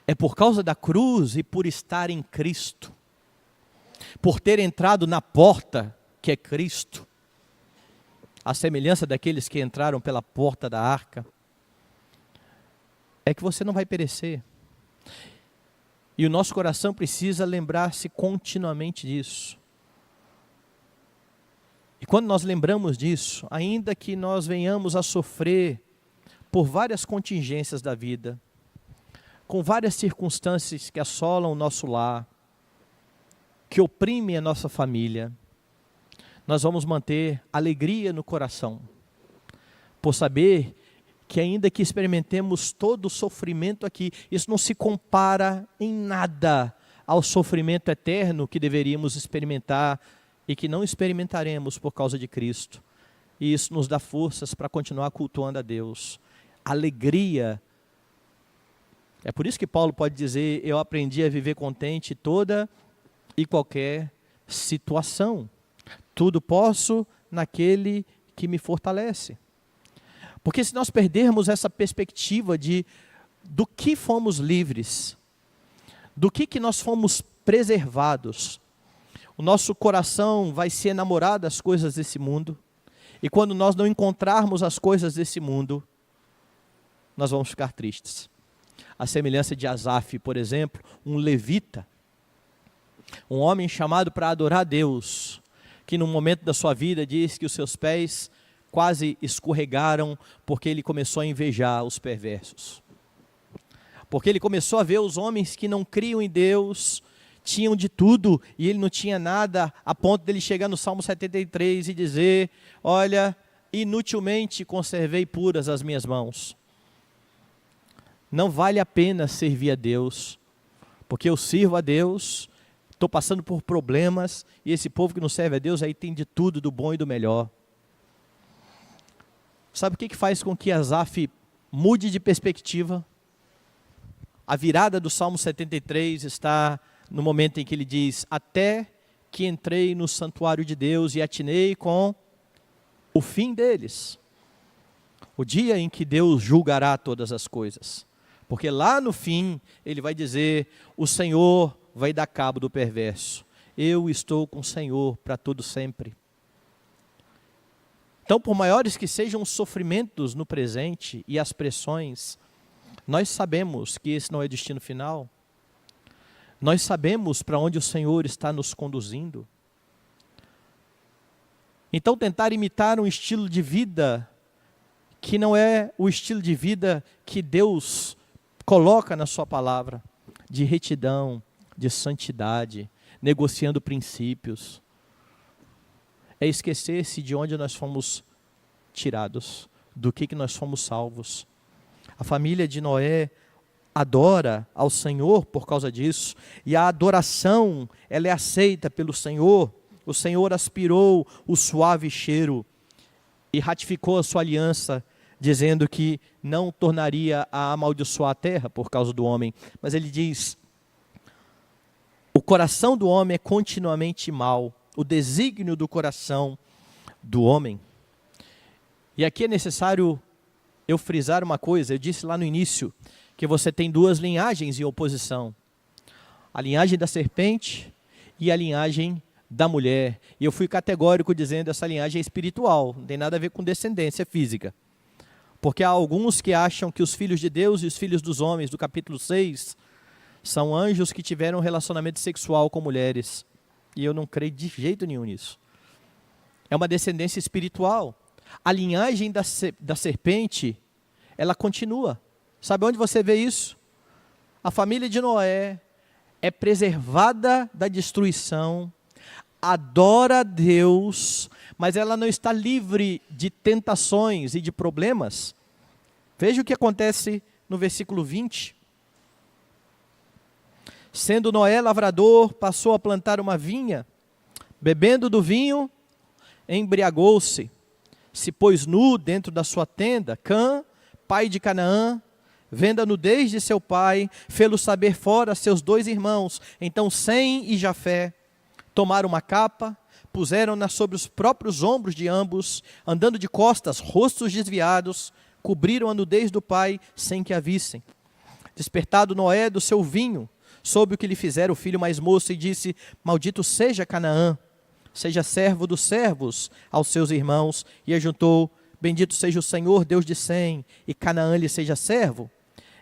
Speaker 1: É por causa da cruz e por estar em Cristo, por ter entrado na porta que é Cristo, a semelhança daqueles que entraram pela porta da arca, é que você não vai perecer. E o nosso coração precisa lembrar-se continuamente disso. E quando nós lembramos disso, ainda que nós venhamos a sofrer por várias contingências da vida, com várias circunstâncias que assolam o nosso lar, que oprimem a nossa família, nós vamos manter alegria no coração, por saber que ainda que experimentemos todo o sofrimento aqui, isso não se compara em nada ao sofrimento eterno que deveríamos experimentar e que não experimentaremos por causa de Cristo. E isso nos dá forças para continuar cultuando a Deus. Alegria. É por isso que Paulo pode dizer: eu aprendi a viver contente em toda e qualquer situação. Tudo posso naquele que me fortalece. Porque se nós perdermos essa perspectiva do que fomos livres, do que nós fomos preservados, o nosso coração vai se enamorar das coisas desse mundo, e quando nós não encontrarmos as coisas desse mundo, nós vamos ficar tristes. A semelhança de Asaf, por exemplo, um levita, um homem chamado para adorar a Deus, que num momento da sua vida diz que os seus pés quase escorregaram porque ele começou a invejar os perversos. Porque ele começou a ver os homens que não criam em Deus, tinham de tudo e ele não tinha nada, a ponto dele chegar no Salmo 73 e dizer: olha, inutilmente conservei puras as minhas mãos. Não vale a pena servir a Deus, porque eu sirvo a Deus, estou passando por problemas, e esse povo que não serve a Deus aí tem de tudo, do bom e do melhor. Sabe o que faz com que Asaf mude de perspectiva? A virada do Salmo 73 está no momento em que ele diz: até que entrei no santuário de Deus e atinei com o fim deles. O dia em que Deus julgará todas as coisas. Porque lá no fim, ele vai dizer, o Senhor vai dar cabo do perverso. Eu estou com o Senhor para todo sempre. Então, por maiores que sejam os sofrimentos no presente e as pressões, nós sabemos que esse não é o destino final. Nós sabemos para onde o Senhor está nos conduzindo. Então, tentar imitar um estilo de vida que não é o estilo de vida que Deus coloca na sua palavra, de retidão, de santidade, negociando princípios, é esquecer-se de onde nós fomos tirados, do que nós fomos salvos. A família de Noé adora ao Senhor por causa disso, e a adoração, ela é aceita pelo Senhor. O Senhor aspirou o suave cheiro e ratificou a sua aliança, dizendo que não tornaria a amaldiçoar a terra por causa do homem. Mas ele diz, o coração do homem é continuamente mau, o desígnio do coração do homem. E aqui é necessário eu frisar uma coisa, eu disse lá no início, que você tem duas linhagens em oposição. A linhagem da serpente e a linhagem da mulher. E eu fui categórico dizendo essa linhagem é espiritual, não tem nada a ver com descendência física. Porque há alguns que acham que os filhos de Deus e os filhos dos homens, do capítulo 6, são anjos que tiveram relacionamento sexual com mulheres. E eu não creio de jeito nenhum nisso. É uma descendência espiritual. A linhagem da serpente, ela continua. Sabe onde você vê isso? A família de Noé é preservada da destruição, adora a Deus, mas ela não está livre de tentações e de problemas. Veja o que acontece no versículo 20. Sendo Noé lavrador, passou a plantar uma vinha, bebendo do vinho, embriagou-se, se pôs nu dentro da sua tenda. Cã, pai de Canaã, vendo a nudez de seu pai, fê-lo saber fora seus dois irmãos. Então Sem e Jafé tomaram uma capa, puseram-na sobre os próprios ombros de ambos, andando de costas, rostos desviados, cobriram a nudez do pai sem que a vissem. Despertado Noé do seu vinho, soube o que lhe fizera o filho mais moço e disse, maldito seja Canaã, seja servo dos servos aos seus irmãos. E ajuntou, bendito seja o Senhor, Deus de Sem, e Canaã lhe seja servo.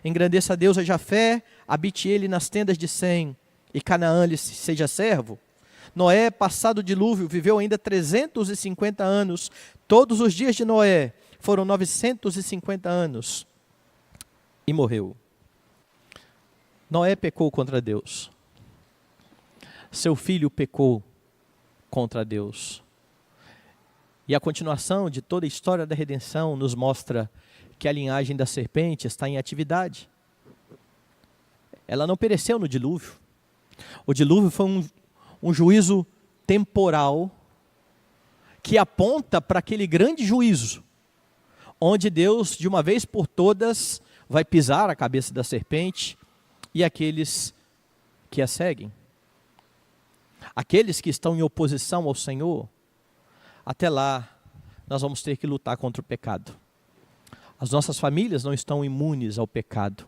Speaker 1: Engrandeça a Deus a Jafé, habite ele nas tendas de Sem, e Canaã lhe seja servo. Noé, passado o dilúvio, viveu ainda 350 anos. Todos os dias de Noé foram 950 anos. E morreu. Noé pecou contra Deus. Seu filho pecou contra Deus. E a continuação de toda a história da redenção nos mostra que a linhagem da serpente está em atividade. Ela não pereceu no dilúvio. O dilúvio foi um juízo temporal que aponta para aquele grande juízo, onde Deus, de uma vez por todas, vai pisar a cabeça da serpente e aqueles que a seguem. Aqueles que estão em oposição ao Senhor, até lá, nós vamos ter que lutar contra o pecado. As nossas famílias não estão imunes ao pecado.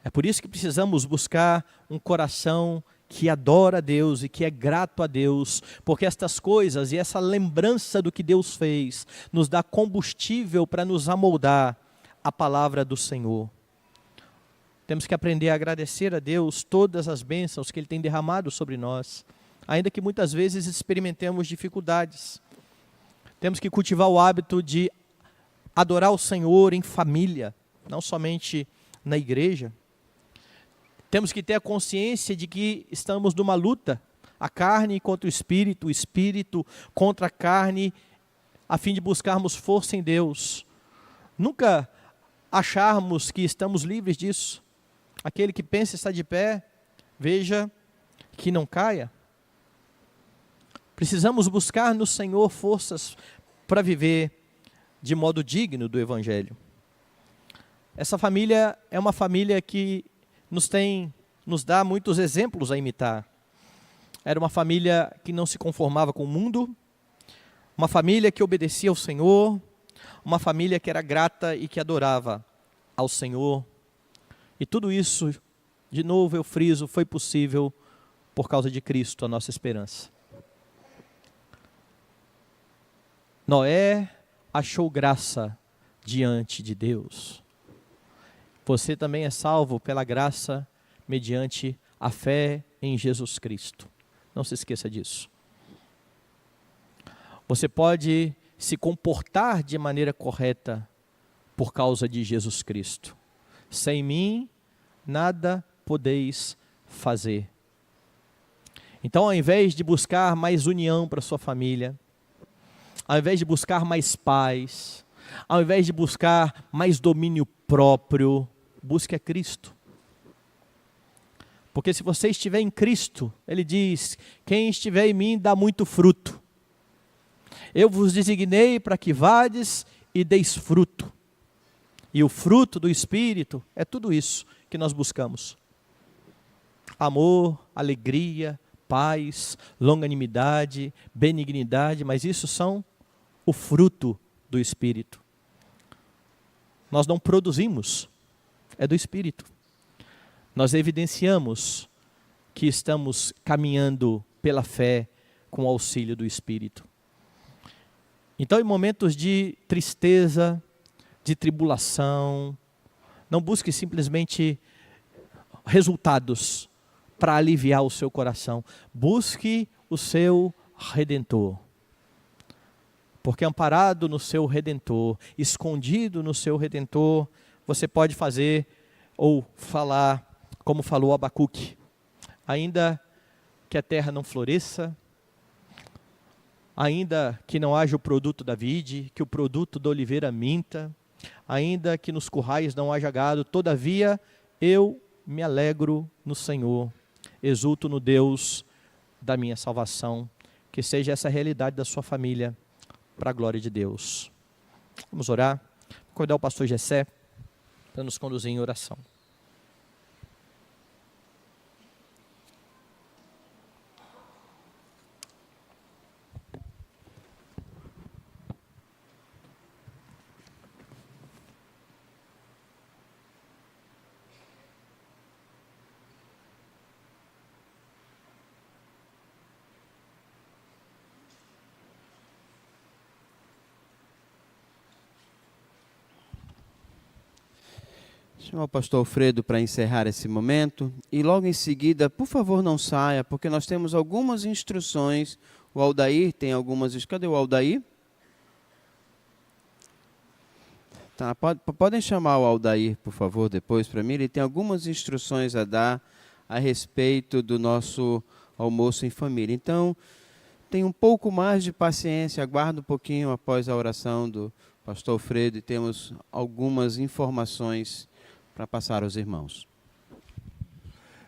Speaker 1: É por isso que precisamos buscar um coração que adora a Deus e que é grato a Deus, porque estas coisas e essa lembrança do que Deus fez, nos dá combustível para nos amoldar a palavra do Senhor. Temos que aprender a agradecer a Deus todas as bênçãos que Ele tem derramado sobre nós, ainda que muitas vezes experimentemos dificuldades. Temos que cultivar o hábito de adorar o Senhor em família, não somente na igreja. Temos que ter a consciência de que estamos numa luta, a carne contra o espírito contra a carne, a fim de buscarmos força em Deus. Nunca acharmos que estamos livres disso. Aquele que pensa estar de pé, veja que não caia. Precisamos buscar no Senhor forças para viver de modo digno do Evangelho. Essa família é uma família que nos dá muitos exemplos a imitar. Era uma família que não se conformava com o mundo, uma família que obedecia ao Senhor, uma família que era grata e que adorava ao Senhor. E tudo isso, de novo eu friso, foi possível por causa de Cristo, a nossa esperança. Noé achou graça diante de Deus. Você também é salvo pela graça mediante a fé em Jesus Cristo. Não se esqueça disso. Você pode se comportar de maneira correta por causa de Jesus Cristo. Sem mim, nada podeis fazer. Então, ao invés de buscar mais união para sua família, ao invés de buscar mais paz, ao invés de buscar mais domínio próprio, busque a Cristo. Porque se você estiver em Cristo, Ele diz, quem estiver em mim dá muito fruto. Eu vos designei para que vades e deis fruto. E o fruto do Espírito é tudo isso que nós buscamos. Amor, alegria, paz, longanimidade, benignidade, mas isso são o fruto do Espírito. Nós não produzimos, é do Espírito. Nós evidenciamos que estamos caminhando pela fé com o auxílio do Espírito. Então, em momentos de tristeza, de tribulação, não busque simplesmente resultados para aliviar o seu coração. Busque o seu Redentor. Porque amparado no seu Redentor, escondido no seu Redentor, você pode fazer ou falar como falou Abacuque. Ainda que a terra não floresça, ainda que não haja o produto da vide, que o produto da oliveira minta, ainda que nos currais não haja gado, todavia eu me alegro no Senhor, exulto no Deus da minha salvação. Que seja essa a realidade da sua família, para a glória de Deus. Vamos orar. Vou convidar o pastor Gessé para nos conduzir em oração.
Speaker 2: Chamar o pastor Alfredo para encerrar esse momento e logo em seguida, por favor, não saia, porque nós temos algumas instruções. O Aldair tem algumas. Cadê o Aldair? Tá, podem chamar o Aldair, por favor, depois para mim. Ele tem algumas instruções a dar a respeito do nosso almoço em família. Então, tenha um pouco mais de paciência, aguarde um pouquinho após a oração do pastor Alfredo e temos algumas informações para passar aos irmãos.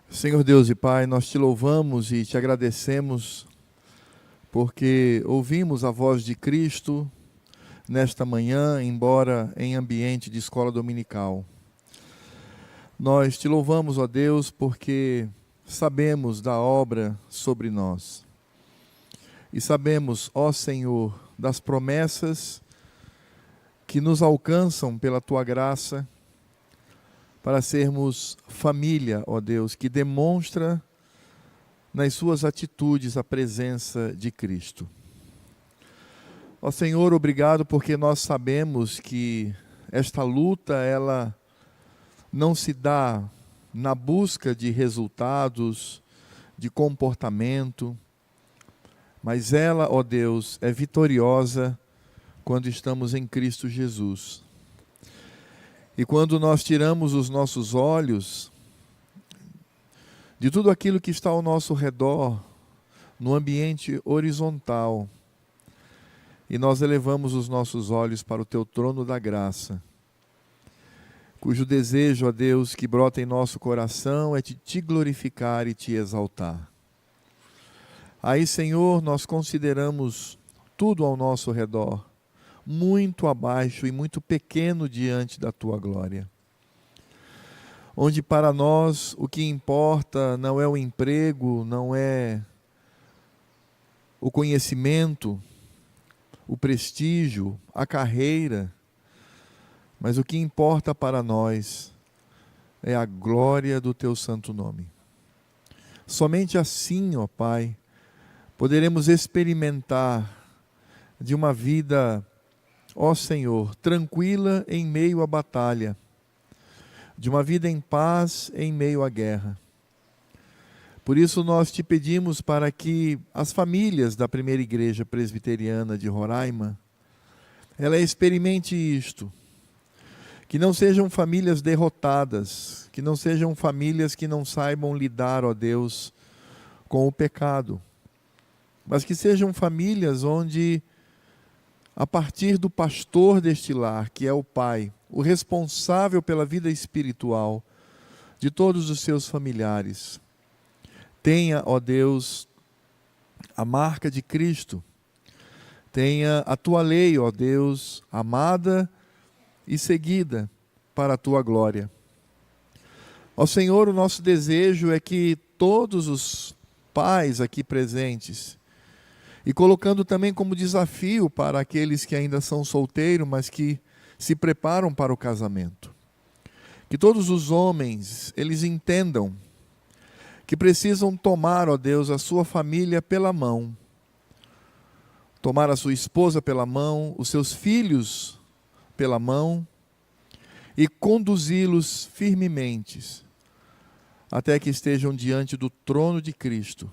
Speaker 3: Senhor Deus e Pai, nós te louvamos e te agradecemos porque ouvimos a voz de Cristo nesta manhã, embora em ambiente de escola dominical. Nós te louvamos, ó Deus, porque sabemos da obra sobre nós. E sabemos, ó Senhor, das promessas que nos alcançam pela tua graça, para sermos família, ó Deus, que demonstra nas suas atitudes a presença de Cristo. Ó Senhor, obrigado porque nós sabemos que esta luta, ela não se dá na busca de resultados, de comportamento, mas ela, ó Deus, é vitoriosa quando estamos em Cristo Jesus. E quando nós tiramos os nossos olhos de tudo aquilo que está ao nosso redor, no ambiente horizontal, e nós elevamos os nossos olhos para o teu trono da graça, cujo desejo, ó Deus, que brota em nosso coração é de te glorificar e te exaltar. Aí, Senhor, nós consideramos tudo ao nosso redor muito abaixo e muito pequeno diante da tua glória. Onde para nós o que importa não é o emprego, não é o conhecimento, o prestígio, a carreira, mas o que importa para nós é a glória do teu santo nome. Somente assim, ó Pai, poderemos experimentar de uma vida, ó Senhor, tranquila em meio à batalha, de uma vida em paz em meio à guerra. Por isso nós te pedimos para que as famílias da primeira igreja presbiteriana de Roraima, ela experimente isto, que não sejam famílias derrotadas, que não sejam famílias que não saibam lidar, ó Deus, com o pecado, mas que sejam famílias onde, a partir do pastor deste lar, que é o pai, o responsável pela vida espiritual de todos os seus familiares, tenha, ó Deus, a marca de Cristo, tenha a tua lei, ó Deus, amada e seguida para a tua glória. Ó Senhor, o nosso desejo é que todos os pais aqui presentes, e colocando também como desafio para aqueles que ainda são solteiros, mas que se preparam para o casamento, que todos os homens, eles entendam que precisam tomar, ó Deus, a sua família pela mão, tomar a sua esposa pela mão, os seus filhos pela mão e conduzi-los firmemente até que estejam diante do trono de Cristo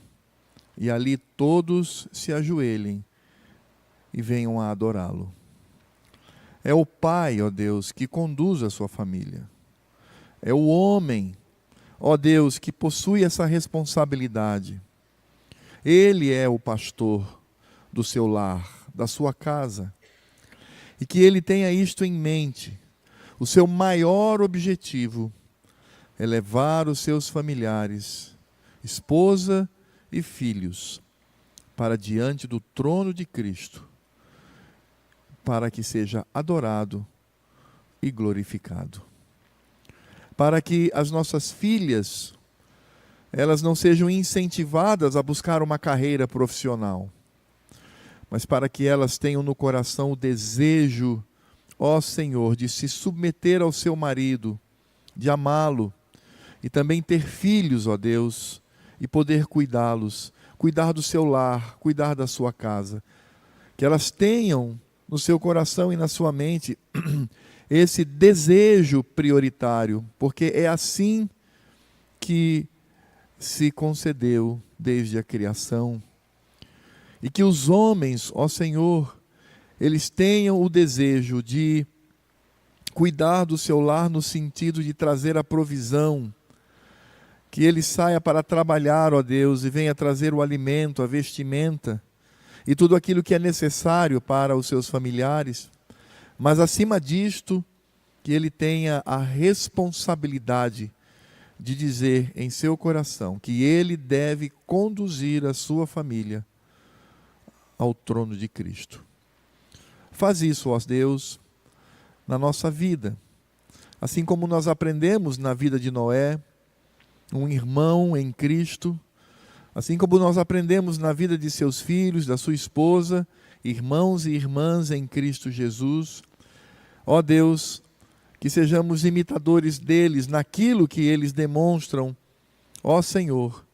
Speaker 3: e ali todos se ajoelhem e venham a adorá-lo. É o pai, ó Deus, que conduz a sua família. É o homem, ó Deus, que possui essa responsabilidade. Ele é o pastor do seu lar, da sua casa. E que ele tenha isto em mente. O seu maior objetivo é levar os seus familiares, esposa e filhos, para diante do trono de Cristo, para que seja adorado e glorificado. Para que as nossas filhas, elas não sejam incentivadas a buscar uma carreira profissional, mas para que elas tenham no coração o desejo, ó Senhor, de se submeter ao seu marido, de amá-lo, e também ter filhos, ó Deus, e poder cuidá-los, cuidar do seu lar, cuidar da sua casa. Que elas tenham no seu coração e na sua mente esse desejo prioritário, porque é assim que se concedeu desde a criação. E que os homens, ó Senhor, eles tenham o desejo de cuidar do seu lar no sentido de trazer a provisão, que ele saia para trabalhar, ó Deus, e venha trazer o alimento, a vestimenta e tudo aquilo que é necessário para os seus familiares, mas acima disto, que ele tenha a responsabilidade de dizer em seu coração que ele deve conduzir a sua família ao trono de Cristo. Faz isso, ó Deus, na nossa vida, assim como nós aprendemos na vida de Noé, um irmão em Cristo, assim como nós aprendemos na vida de seus filhos, da sua esposa, irmãos e irmãs em Cristo Jesus. Ó Deus, que sejamos imitadores deles naquilo que eles demonstram, ó Senhor,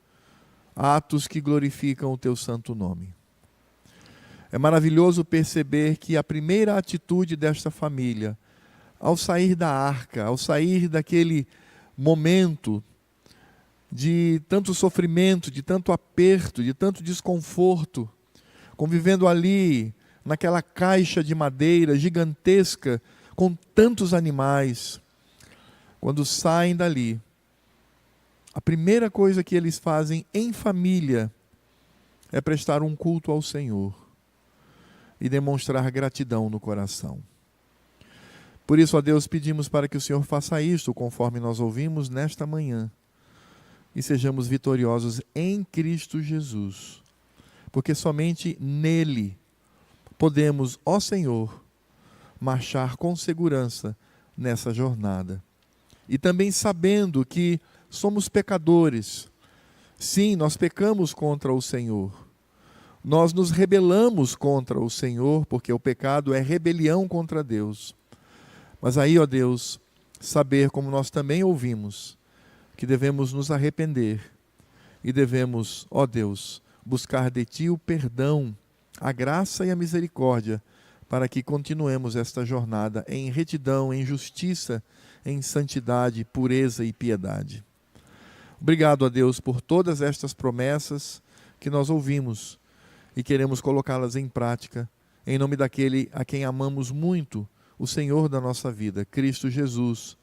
Speaker 3: atos que glorificam o teu santo nome. É maravilhoso perceber que a primeira atitude desta família, ao sair da arca, ao sair daquele momento de tanto sofrimento, de tanto aperto, de tanto desconforto, convivendo ali naquela caixa de madeira gigantesca com tantos animais, quando saem dali, a primeira coisa que eles fazem em família é prestar um culto ao Senhor e demonstrar gratidão no coração. Por isso, ó Deus, pedimos para que o Senhor faça isto, conforme nós ouvimos nesta manhã, e sejamos vitoriosos em Cristo Jesus, porque somente nele podemos, ó Senhor, marchar com segurança nessa jornada. E também sabendo que somos pecadores. Sim, nós pecamos contra o Senhor, nós nos rebelamos contra o Senhor, porque o pecado é rebelião contra Deus. Mas aí, ó Deus, saber, como nós também ouvimos, que devemos nos arrepender e devemos, ó Deus, buscar de Ti o perdão, a graça e a misericórdia, para que continuemos esta jornada em retidão, em justiça, em santidade, pureza e piedade. Obrigado a Deus por todas estas promessas que nós ouvimos e queremos colocá-las em prática, em nome daquele a quem amamos muito, o Senhor da nossa vida, Cristo Jesus,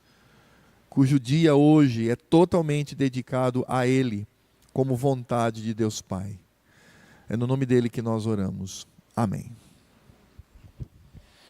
Speaker 3: cujo dia hoje é totalmente dedicado a Ele, como vontade de Deus Pai. É no nome dele que nós oramos. Amém.